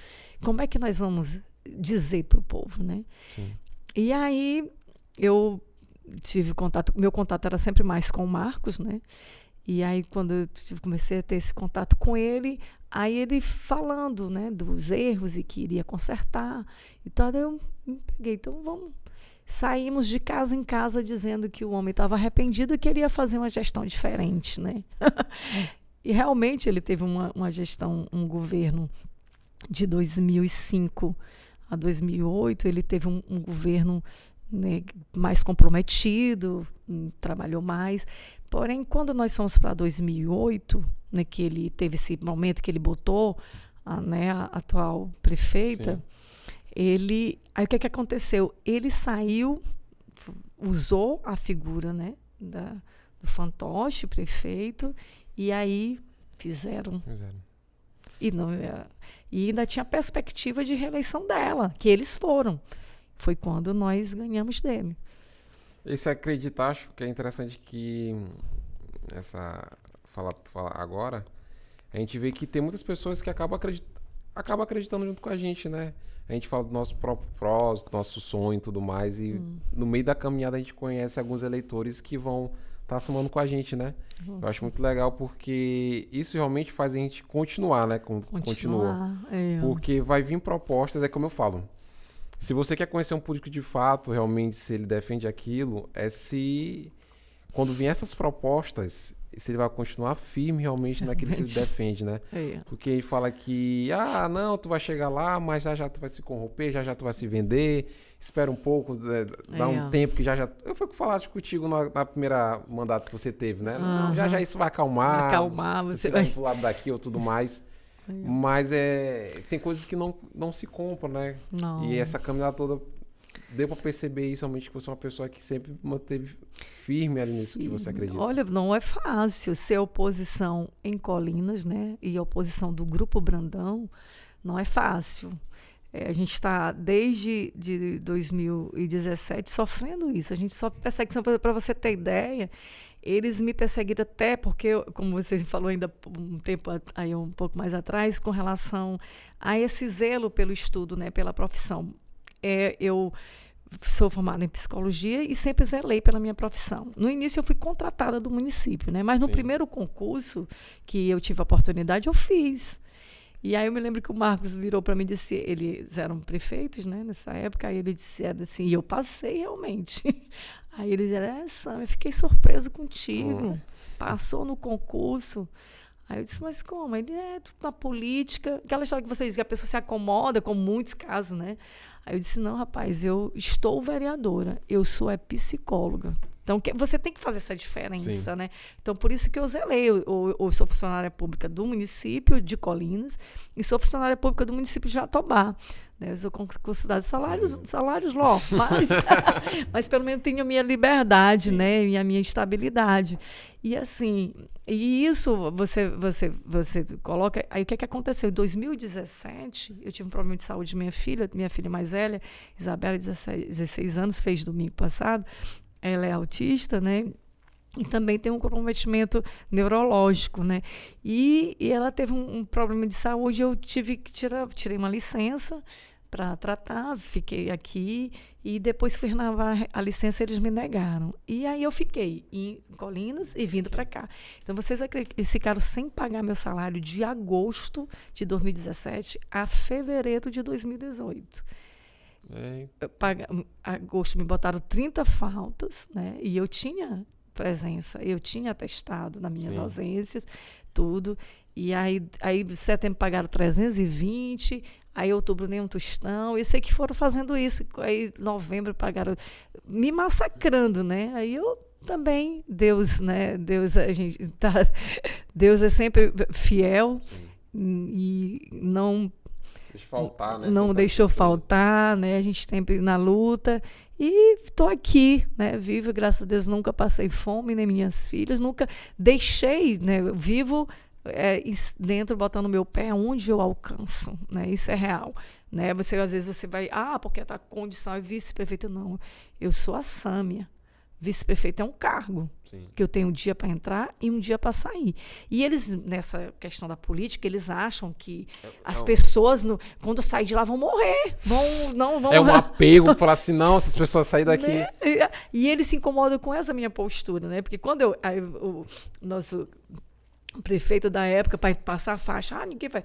como é que nós vamos dizer para o povo, né? Sim. E aí eu tive contato, meu contato era sempre mais com o Marcos, né? E aí quando eu comecei a ter esse contato com ele, aí ele falando, né, dos erros e que iria consertar, então eu me peguei, então saímos de casa em casa dizendo que o homem estava arrependido e queria fazer uma gestão diferente, né? E realmente ele teve uma gestão, um governo de 2005 a 2008, ele teve um governo né, mais comprometido, trabalhou mais. Porém, quando nós fomos para 2008, né, que ele teve esse momento que ele botou a atual prefeita, aí o que aconteceu? Ele saiu, usou a figura, né, do fantoche, prefeito, e aí fizeram. E ainda tinha perspectiva de reeleição dela, que eles foram. Foi quando nós ganhamos dele. Esse acreditar, acho que é interessante que fala agora, a gente vê que tem muitas pessoas que acabam acreditando junto com a gente, né? A gente fala do nosso próprio propósito, nosso sonho e tudo mais, e no meio da caminhada a gente conhece alguns eleitores que vão estar somando com a gente, né? Eu acho muito legal porque isso realmente faz a gente continuar, né? Continua. Porque vai vir propostas, é como eu falo. Se você quer conhecer um político de fato, realmente, se ele defende aquilo, quando vier essas propostas, se ele vai continuar firme realmente naquilo que ele defende, né? Porque ele fala que, não, tu vai chegar lá, mas já tu vai se corromper, já tu vai se vender, espera um pouco, dá um tempo que já... Eu fui falar contigo na primeira mandato que você teve, né? Não, já isso vai acalmar. Você vai pro lado daqui ou tudo mais. Mas tem coisas que não se compram, né? Não. E essa caminhada toda deu para perceber isso, realmente, que você é uma pessoa que sempre manteve firme ali nisso que você acredita. Olha, não é fácil ser oposição em Colinas, né? E oposição do Grupo Brandão, não é fácil. A gente está, desde 2017, sofrendo isso. A gente sofre perseguição. Para você ter ideia, eles me perseguiram até porque, como você falou ainda um tempo aí, um pouco mais atrás, com relação a esse zelo pelo estudo, né, pela profissão. Eu sou formada em psicologia e sempre zelei pela minha profissão. No início eu fui contratada do município, né, mas no primeiro concurso que eu tive a oportunidade, eu fiz. E aí eu me lembro que o Marcos virou para mim e disse, eles eram prefeitos, né, nessa época, aí ele disse assim, e eu passei realmente. Aí ele dizia, Sam, eu fiquei surpreso contigo, passou no concurso. Aí eu disse, mas como? Ele tudo na política, aquela história que você diz, que a pessoa se acomoda, como muitos casos, né? Aí eu disse, não, rapaz, eu estou vereadora, eu sou psicóloga. Então, você tem que fazer essa diferença, né? Então, por isso que eu zelei. Eu sou funcionária pública do município de Colinas e sou funcionária pública do município de Jatobá. Né? Eu sou considerada salários low, mas pelo menos tenho a minha liberdade, né? E a minha estabilidade. E assim, isso você coloca... Aí o que aconteceu? Em 2017, eu tive um problema de saúde de minha filha mais velha, Isabela, 16 anos, fez domingo passado. Ela é autista, né? E também tem um comprometimento neurológico, né? E ela teve um problema de saúde, eu tive que tirei uma licença para tratar, fiquei aqui e depois fui renovar a licença, eles me negaram. E aí eu fiquei em Colinas e vindo para cá. Então, eles ficaram sem pagar meu salário de agosto de 2017 a fevereiro de 2018. Agosto me botaram 30 faltas, né? E eu tinha presença, eu tinha atestado nas minhas ausências, tudo. E aí setembro pagaram 320, aí outubro nem um tostão. Eu sei que foram fazendo isso. Aí novembro pagaram, me massacrando, né? Aí eu também, Deus, né? Deus é sempre fiel. E não faltar, né? Não deixou faltar, né? A gente sempre na luta. E estou aqui, né? Vivo, graças a Deus, nunca passei fome, nem minhas filhas, nunca deixei, né? Vivo dentro, botando meu pé onde eu alcanço, né? Isso é real, né? Às vezes você vai, porque tá com condição, é vice-prefeita. Não, eu sou a Sâmia. Vice-prefeito é um cargo, que eu tenho um dia para entrar e um dia para sair. E eles, nessa questão da política, eles acham que as pessoas, quando sair de lá, vão morrer. Vão é um apego, falar assim, não, se as pessoas saírem daqui... Né? E eles se incomodam com essa minha postura, né? Porque quando o nosso prefeito da época, para passar a faixa, ninguém vai...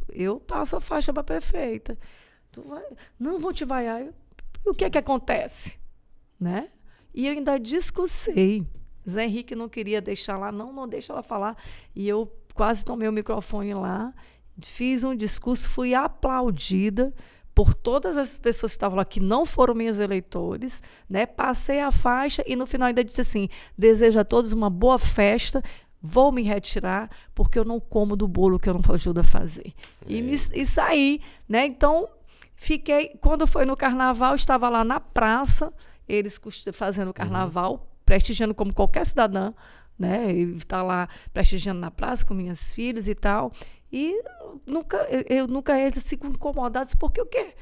Eu passo a faixa para a prefeita. Não vão te vaiar. O que é que acontece? Né? E eu ainda discursei. Zé Henrique não queria deixar lá, não deixa ela falar. E eu quase tomei o microfone lá, fiz um discurso, fui aplaudida por todas as pessoas que estavam lá, que não foram meus eleitores, né? Passei a faixa e no final ainda disse assim, desejo a todos uma boa festa, vou me retirar porque eu não como do bolo que eu não ajudo a fazer. E saí, né? Então, fiquei, quando foi no carnaval, estava lá na praça, eles fazendo carnaval, prestigiando como qualquer cidadã, né? E está lá prestigiando na praça com minhas filhas e tal. E eu nunca fico incomodada, porque o quê?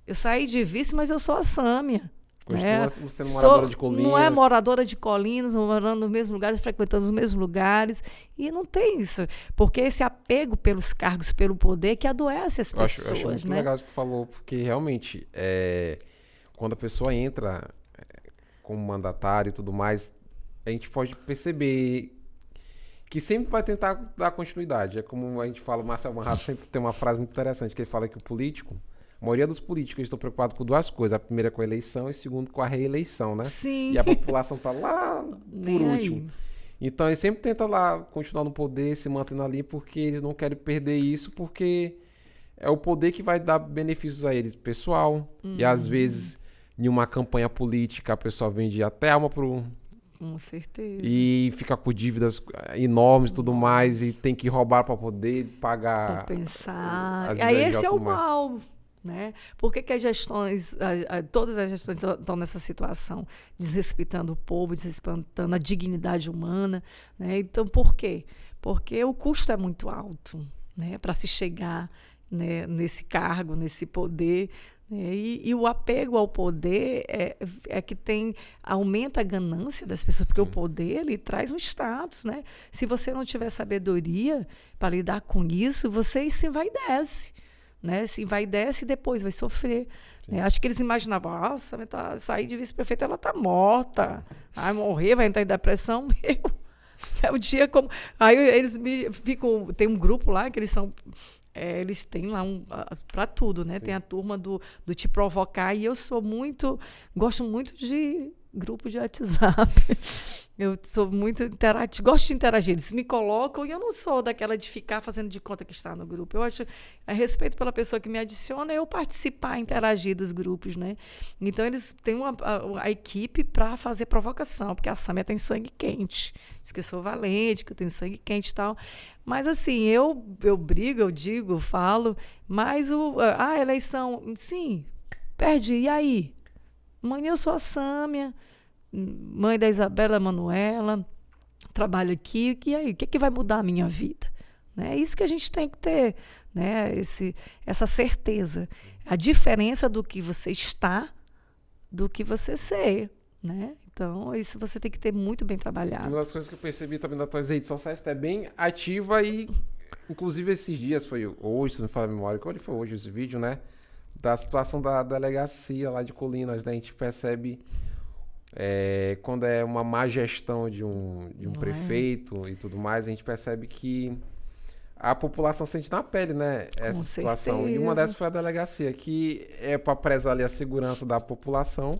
Eu saí de vice, mas eu sou a Sâmia. Continua sendo moradora de Colinas. Não é moradora de Colinas, morando nos mesmos lugares, frequentando os mesmos lugares. E não tem isso. Porque esse apego pelos cargos, pelo poder, que adoece as pessoas. Eu acho muito legal isso que tu falou, porque realmente, quando a pessoa entra como mandatário e tudo mais, a gente pode perceber que sempre vai tentar dar continuidade. É como a gente fala, o Marcel Marrado sempre tem uma frase muito interessante, que ele fala que o político, a maioria dos políticos estão preocupados com duas coisas. A primeira é com a eleição e a segunda com a reeleição, né? Sim. E a população tá lá por último. Então, eles sempre tentam lá continuar no poder, se mantendo ali, porque eles não querem perder isso, porque é o poder que vai dar benefícios a eles, pessoal. E às vezes, em uma campanha política, a pessoa vende até alma pro... Com certeza. E fica com dívidas enormes e tudo mais, e tem que roubar para poder pagar. Compensar. Aí esse é o mal, né? Por que as gestões, todas as gestões estão nessa situação? Desrespeitando o povo, desrespeitando a dignidade humana, né? Então, por quê? Porque o custo é muito alto, né? Para se chegar, né, nesse cargo, nesse poder. E o apego ao poder é que aumenta a ganância das pessoas, porque o poder ele traz um status, né? Se você não tiver sabedoria para lidar com isso, você se envaidece, né? Se envaidece e depois vai sofrer. Né? Acho que eles imaginavam, nossa, sair de vice-prefeita, ela está morta, vai morrer, vai entrar em depressão. É o dia como... Aí eles ficam... Tem um grupo lá que eles são... eles têm lá para tudo, né? Sim. Tem a turma do te provocar, e eu gosto muito de grupo de WhatsApp. Eu sou muito interativa, gosto de interagir. Eles me colocam e eu não sou daquela de ficar fazendo de conta que está no grupo. Eu acho, respeito pela pessoa que me adiciona, eu participar, interagir dos grupos, né? Então, eles têm a equipe para fazer provocação, porque a Sâmia tem sangue quente. Diz que eu sou valente, que eu tenho sangue quente e tal. Mas, assim, eu brigo, eu digo, falo, mas a eleição, sim, perdi. E aí? Amanhã eu sou a Sâmia, mãe da Isabela Manuela, trabalho aqui, e aí? O que vai mudar a minha vida? Né? É isso que a gente tem que ter, né? Essa certeza. A diferença do que você está, do que você ser, né? Então, isso você tem que ter muito bem trabalhado. Uma das coisas que eu percebi também nas tuas redes sociais, você é bem ativa e, inclusive, esses dias, foi hoje, se não me fala a memória, quando foi hoje esse vídeo, né? Da situação da delegacia lá de Colinas, né? A gente percebe quando é uma má gestão de um prefeito e tudo mais, a gente percebe que a população sente na pele, né? Essa situação. E uma dessas foi a delegacia, que é para prezar ali a segurança da população.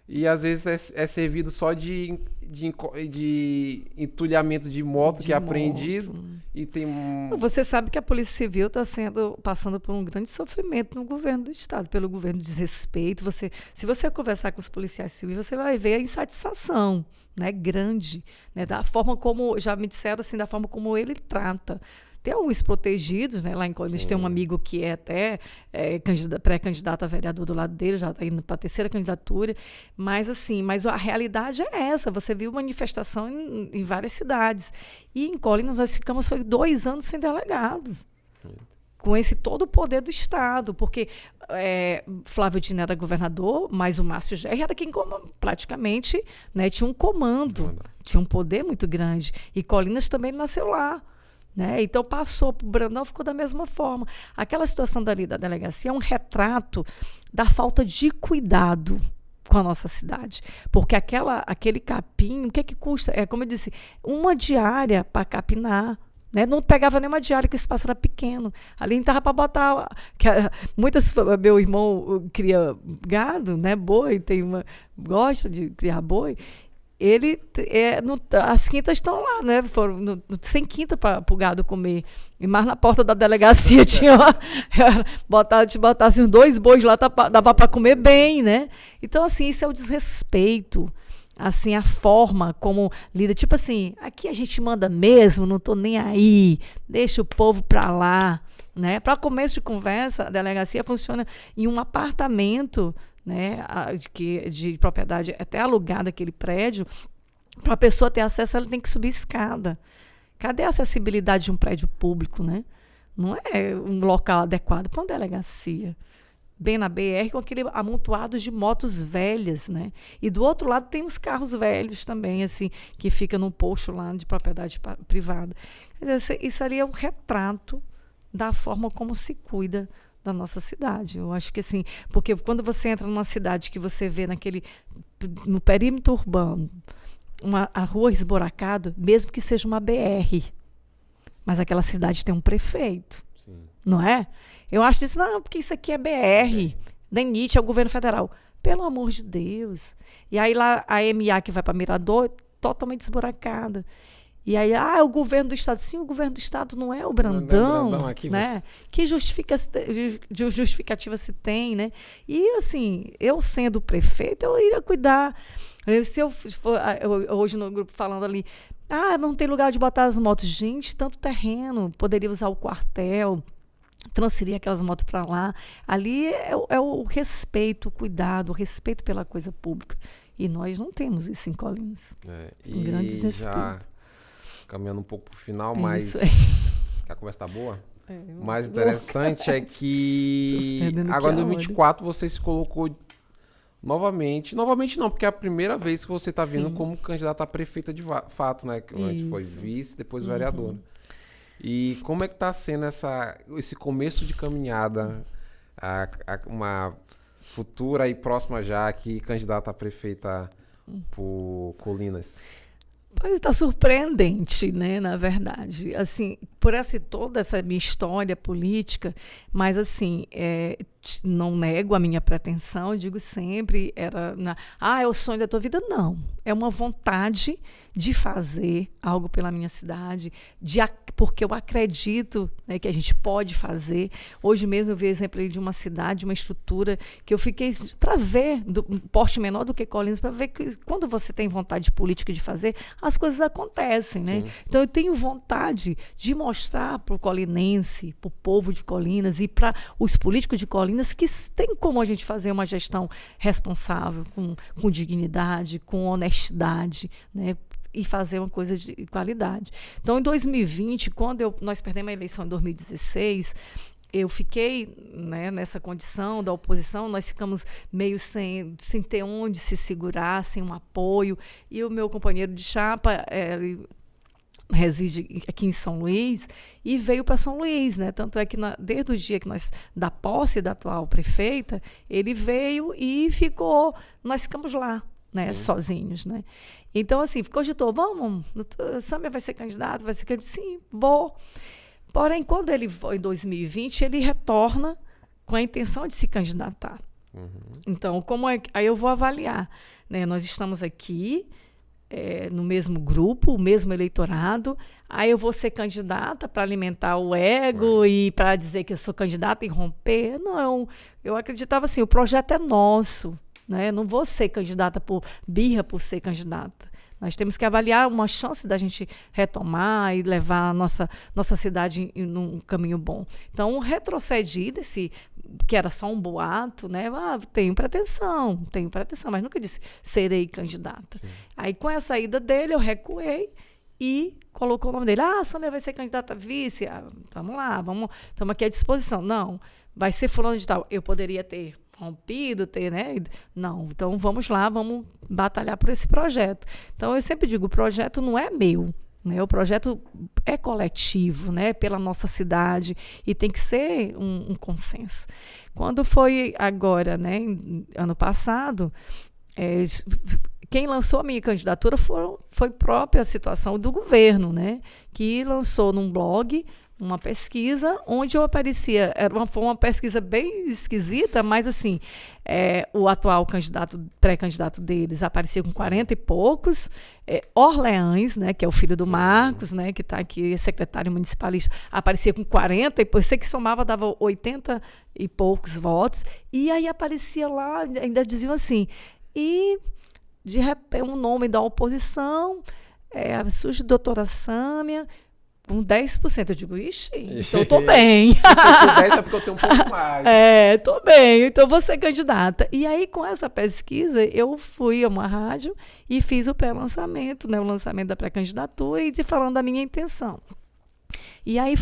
E às vezes é servido só de entulhamento de moto que é apreendido. E tem Você sabe que a Polícia Civil está passando por um grande sofrimento no governo do Estado, pelo governo de desrespeito. Se você conversar com os policiais civis, você vai ver a insatisfação, né, grande, né, da forma como, já me disseram assim, da forma como ele trata. Tem alguns protegidos, né? Lá em Colinas tem um amigo que é até pré-candidato a vereador do lado dele, já está indo para a terceira candidatura. Mas a realidade é essa. Você viu manifestação em várias cidades. E em Colinas nós ficamos 2 anos sem delegados. Com esse todo o poder do Estado, porque Flávio Dino era governador, mas o Márcio Gerri era quem praticamente, né, tinha um comando, tinha um poder muito grande. E Colinas também nasceu lá. Né? Então passou para o Brandão, ficou da mesma forma. Aquela situação dali da delegacia é um retrato da falta de cuidado com a nossa cidade. Porque aquele capim, o que custa? Como eu disse, uma diária para capinar. Né? Não pegava nenhuma diária, que o espaço era pequeno. Ali estava para botar. Meu irmão cria gado, né? Boi, gosta de criar boi. as quintas estão lá, né? Sem quinta para o gado comer. E mais na porta da delegacia tinha botasse uns 2 bois lá, dava para comer bem, né? Então, assim, isso é o desrespeito. Assim, a forma como lida. Tipo assim, aqui a gente manda mesmo, não estou nem aí, deixa o povo para lá. Né? Para começo de conversa, a delegacia funciona em um apartamento, né, de propriedade até alugada, aquele prédio. Para a pessoa ter acesso, ela tem que subir escada. Cadê a acessibilidade de um prédio público? Né? Não é um local adequado para uma delegacia. Bem na BR, com aquele amontoado de motos velhas. Né? E do outro lado tem os carros velhos também, assim, que fica num posto lá de propriedade privada. Quer dizer, isso ali é um retrato da forma como se cuida da nossa cidade. Eu acho que assim, porque quando você entra numa cidade que você vê no perímetro urbano, a rua esburacada, mesmo que seja uma BR, mas aquela cidade tem um prefeito, sim, não é? Eu acho isso, não, porque isso aqui é BR, DENIT, é o governo federal. Pelo amor de Deus. E aí lá a MA que vai para Mirador, totalmente esburacada. E aí, o governo do Estado. Sim, o governo do Estado não é o Brandão, não é aqui, né? Que justificativa se tem, né? E, assim, eu sendo prefeita, eu iria cuidar. Se eu for hoje no grupo falando ali, não tem lugar de botar as motos. Gente, tanto terreno, poderia usar o quartel, transferir aquelas motos para lá. Ali é o respeito, o cuidado, o respeito pela coisa pública. E nós não temos isso em Colinas. Um grande desrespeito. Caminhando um pouco para o final, mas a conversa está boa. O mais interessante é que agora em 2024 você se colocou novamente não, porque é a primeira vez que você está vindo como candidata a prefeita de fato, né? Antes foi vice, depois vereadora. E como é que está sendo esse começo de caminhada, uma futura e próxima já aqui, candidata a prefeita por Colinas? Pois está surpreendente, né, na verdade. Assim, por toda essa minha história política, mas assim, não nego a minha pretensão, digo sempre, é o sonho da tua vida. Não, é uma vontade de fazer algo pela minha cidade, porque eu acredito, né, que a gente pode fazer. Hoje mesmo eu vi exemplo de uma cidade, uma estrutura que eu fiquei para ver, um porte menor do que Colinas, para ver que quando você tem vontade política de fazer, as coisas acontecem, né? Sim. Então eu tenho vontade de mostrar para o colinense, para o povo de Colinas e para os políticos de Colinas que tem como a gente fazer uma gestão responsável, com dignidade, com honestidade, né? E fazer uma coisa de qualidade. Então, em 2020, quando nós perdemos a eleição em 2016, eu fiquei, né, nessa condição da oposição, nós ficamos meio sem ter onde se segurar, sem um apoio, e o meu companheiro de chapa, ele reside aqui em São Luís, e veio para São Luís, né? Tanto é que desde o dia que da posse da atual prefeita, ele veio e nós ficamos lá, né, sozinhos, né? Então, assim, cogitou, vamos, Sâmia vai ser candidato, sim, vou. Porém, quando ele foi em 2020, ele retorna com a intenção de se candidatar. Então, aí eu vou avaliar, né? Nós estamos aqui no mesmo grupo, o mesmo eleitorado, aí eu vou ser candidata para alimentar o ego e para dizer que eu sou candidata e romper. Não, eu acreditava assim, o projeto é nosso. Né? Não vou ser candidata por birra, por ser candidata. Nós temos que avaliar uma chance da gente retomar e levar a nossa cidade num caminho bom. Então, retrocedi que era só um boato, né? Tenho pretensão, mas nunca disse serei candidata. Sim. Aí, com a saída dele, eu recuei e colocou o nome dele. Sâmia vai ser candidata a vice. Vamos lá, estamos aqui à disposição. Não, vai ser fulano de tal. Eu poderia ter rompido, né? Não, então vamos lá, vamos batalhar por esse projeto. Então, eu sempre digo, o projeto não é meu, né? O projeto é coletivo, né? Pela nossa cidade, e tem que ser um consenso. Quando foi agora, né? Ano passado, quem lançou a minha candidatura foi a própria situação do governo, né? Que lançou num blog uma pesquisa onde eu aparecia. Foi uma pesquisa bem esquisita, mas assim, o atual pré-candidato deles aparecia com 40 e poucos. Orleans, né, que é o filho do Marcos, né, que está aqui, secretário municipalista, aparecia com 40 e depois você que somava dava 80 e poucos votos. E aí aparecia lá, ainda diziam assim, e de repente um nome da oposição, surge doutora Sâmia, com 10%. Eu digo, ixi, então eu tô bem. Se for 10 é porque eu tenho um pouco mais. Tô bem, então vou ser candidata. E aí, com essa pesquisa, eu fui a uma rádio e fiz o pré-lançamento, né, o lançamento da pré-candidatura e falando da minha intenção. E aí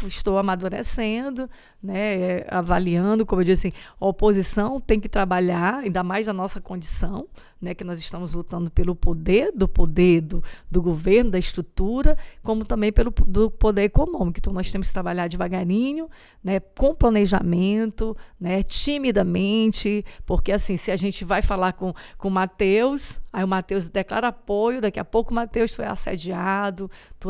estou amadurecendo, né, avaliando, como eu disse, assim, a oposição tem que trabalhar, ainda mais na nossa condição, né, que nós estamos lutando pelo poder do governo, da estrutura, como também do poder econômico. Então, nós temos que trabalhar devagarinho, né, com planejamento, né, timidamente, porque assim, se a gente vai falar com o Matheus, aí o Matheus declara apoio, daqui a pouco o Matheus, tu é assediado, tu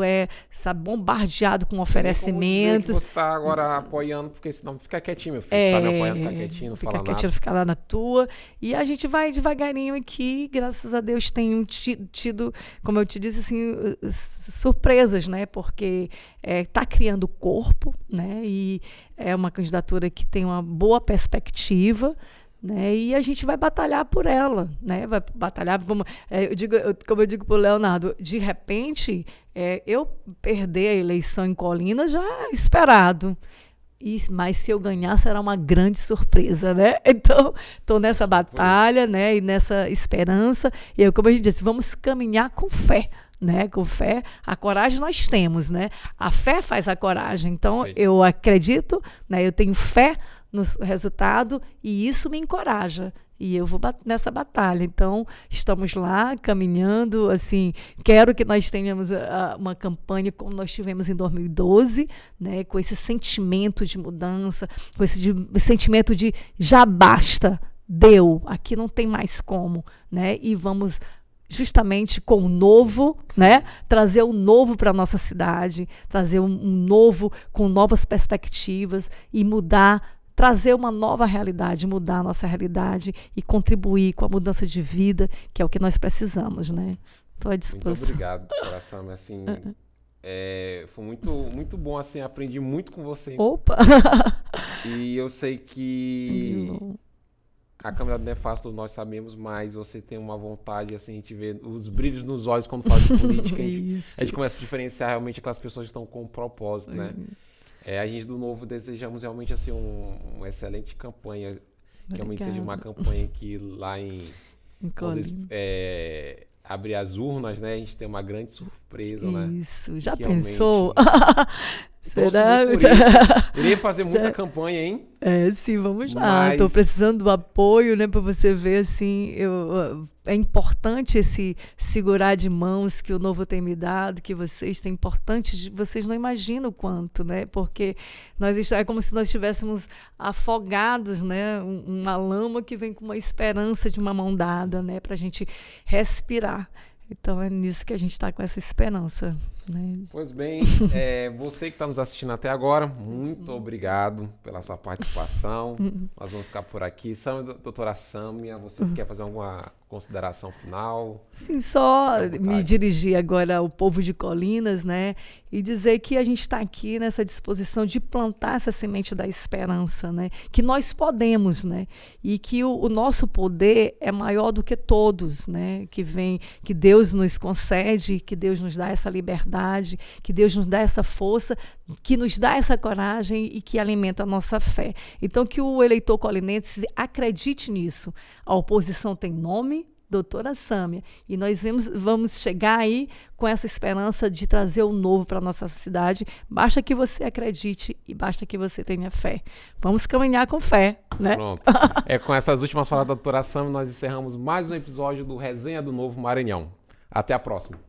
sabe, bombardeado com oferecimentos. Você está agora apoiando, porque senão fica quietinho, meu filho. Tá me apoiando, fica quietinho, não fala nada. Fica quietinho, fica lá na tua. E a gente vai devagarinho aqui, graças a Deus tenho tido, como eu te disse, assim, surpresas, né? Porque está criando corpo, né? E é uma candidatura que tem uma boa perspectiva, né? E a gente vai batalhar por ela, né? Vai batalhar, como eu digo para o Leonardo, de repente, eu perder a eleição em Colinas já é esperado. Mas se eu ganhar, será uma grande surpresa, né? Então, estou nessa batalha, né? E nessa esperança. E como a gente disse, vamos caminhar com fé. Né? Com fé, a coragem nós temos, né? A fé faz a coragem. Então, eu acredito, né? Eu tenho fé no resultado e isso me encoraja. E eu vou nessa batalha. Então, estamos lá caminhando, assim, quero que nós tenhamos uma campanha como nós tivemos em 2012, né, com esse sentimento de mudança, com esse sentimento de já basta, deu, aqui não tem mais como, né? E vamos justamente com o novo, né? Trazer o novo para a nossa cidade, trazer um novo com novas perspectivas e trazer uma nova realidade, mudar a nossa realidade e contribuir com a mudança de vida, que é o que nós precisamos, né? Estou à disposição. Muito obrigado, coração. Assim, foi muito bom, assim, aprendi muito com você. Opa! E eu sei que a caminhada não é fácil, nós sabemos, mas você tem uma vontade, assim, a gente vê os brilhos nos olhos quando fala de política. a gente começa a diferenciar realmente aquelas pessoas que estão com um propósito, né? A gente do Novo desejamos realmente assim, uma excelente campanha, que realmente seja uma campanha que lá quando abrir as urnas, né, a gente tem uma grande surpresa, né? Isso, já pensou? Será? Iria fazer muita campanha, hein? Sim, vamos lá. Estou precisando do apoio, né, para você ver, assim, é importante esse segurar de mãos que o Novo tem me dado, que vocês têm importante, vocês não imaginam o quanto, né? Porque é como se nós estivéssemos afogados, né? Uma lama que vem com uma esperança de uma mão dada, né? Para a gente respirar. Então é nisso que a gente está com essa esperança, né? Pois bem, você que está nos assistindo até agora, muito obrigado pela sua participação. Nós vamos ficar por aqui. Doutora Sâmia, você quer fazer alguma consideração final? Sim, só me dirigir agora ao povo de Colinas, né? E dizer que a gente está aqui nessa disposição de plantar essa semente da esperança, né? Que nós podemos, né? E que o nosso poder é maior do que todos, né? Que Deus nos concede, que Deus nos dá essa liberdade, que Deus nos dá essa força, que nos dá essa coragem e que alimenta a nossa fé. Então, que o eleitor colinense acredite nisso. A oposição tem nome, doutora Sâmia, e nós vamos chegar aí com essa esperança de trazer o novo para a nossa cidade. Basta que você acredite e basta que você tenha fé. Vamos caminhar com fé, né? Pronto. Com essas últimas falas da doutora Sâmia, nós encerramos mais um episódio do Resenha do Novo Maranhão. Até a próxima.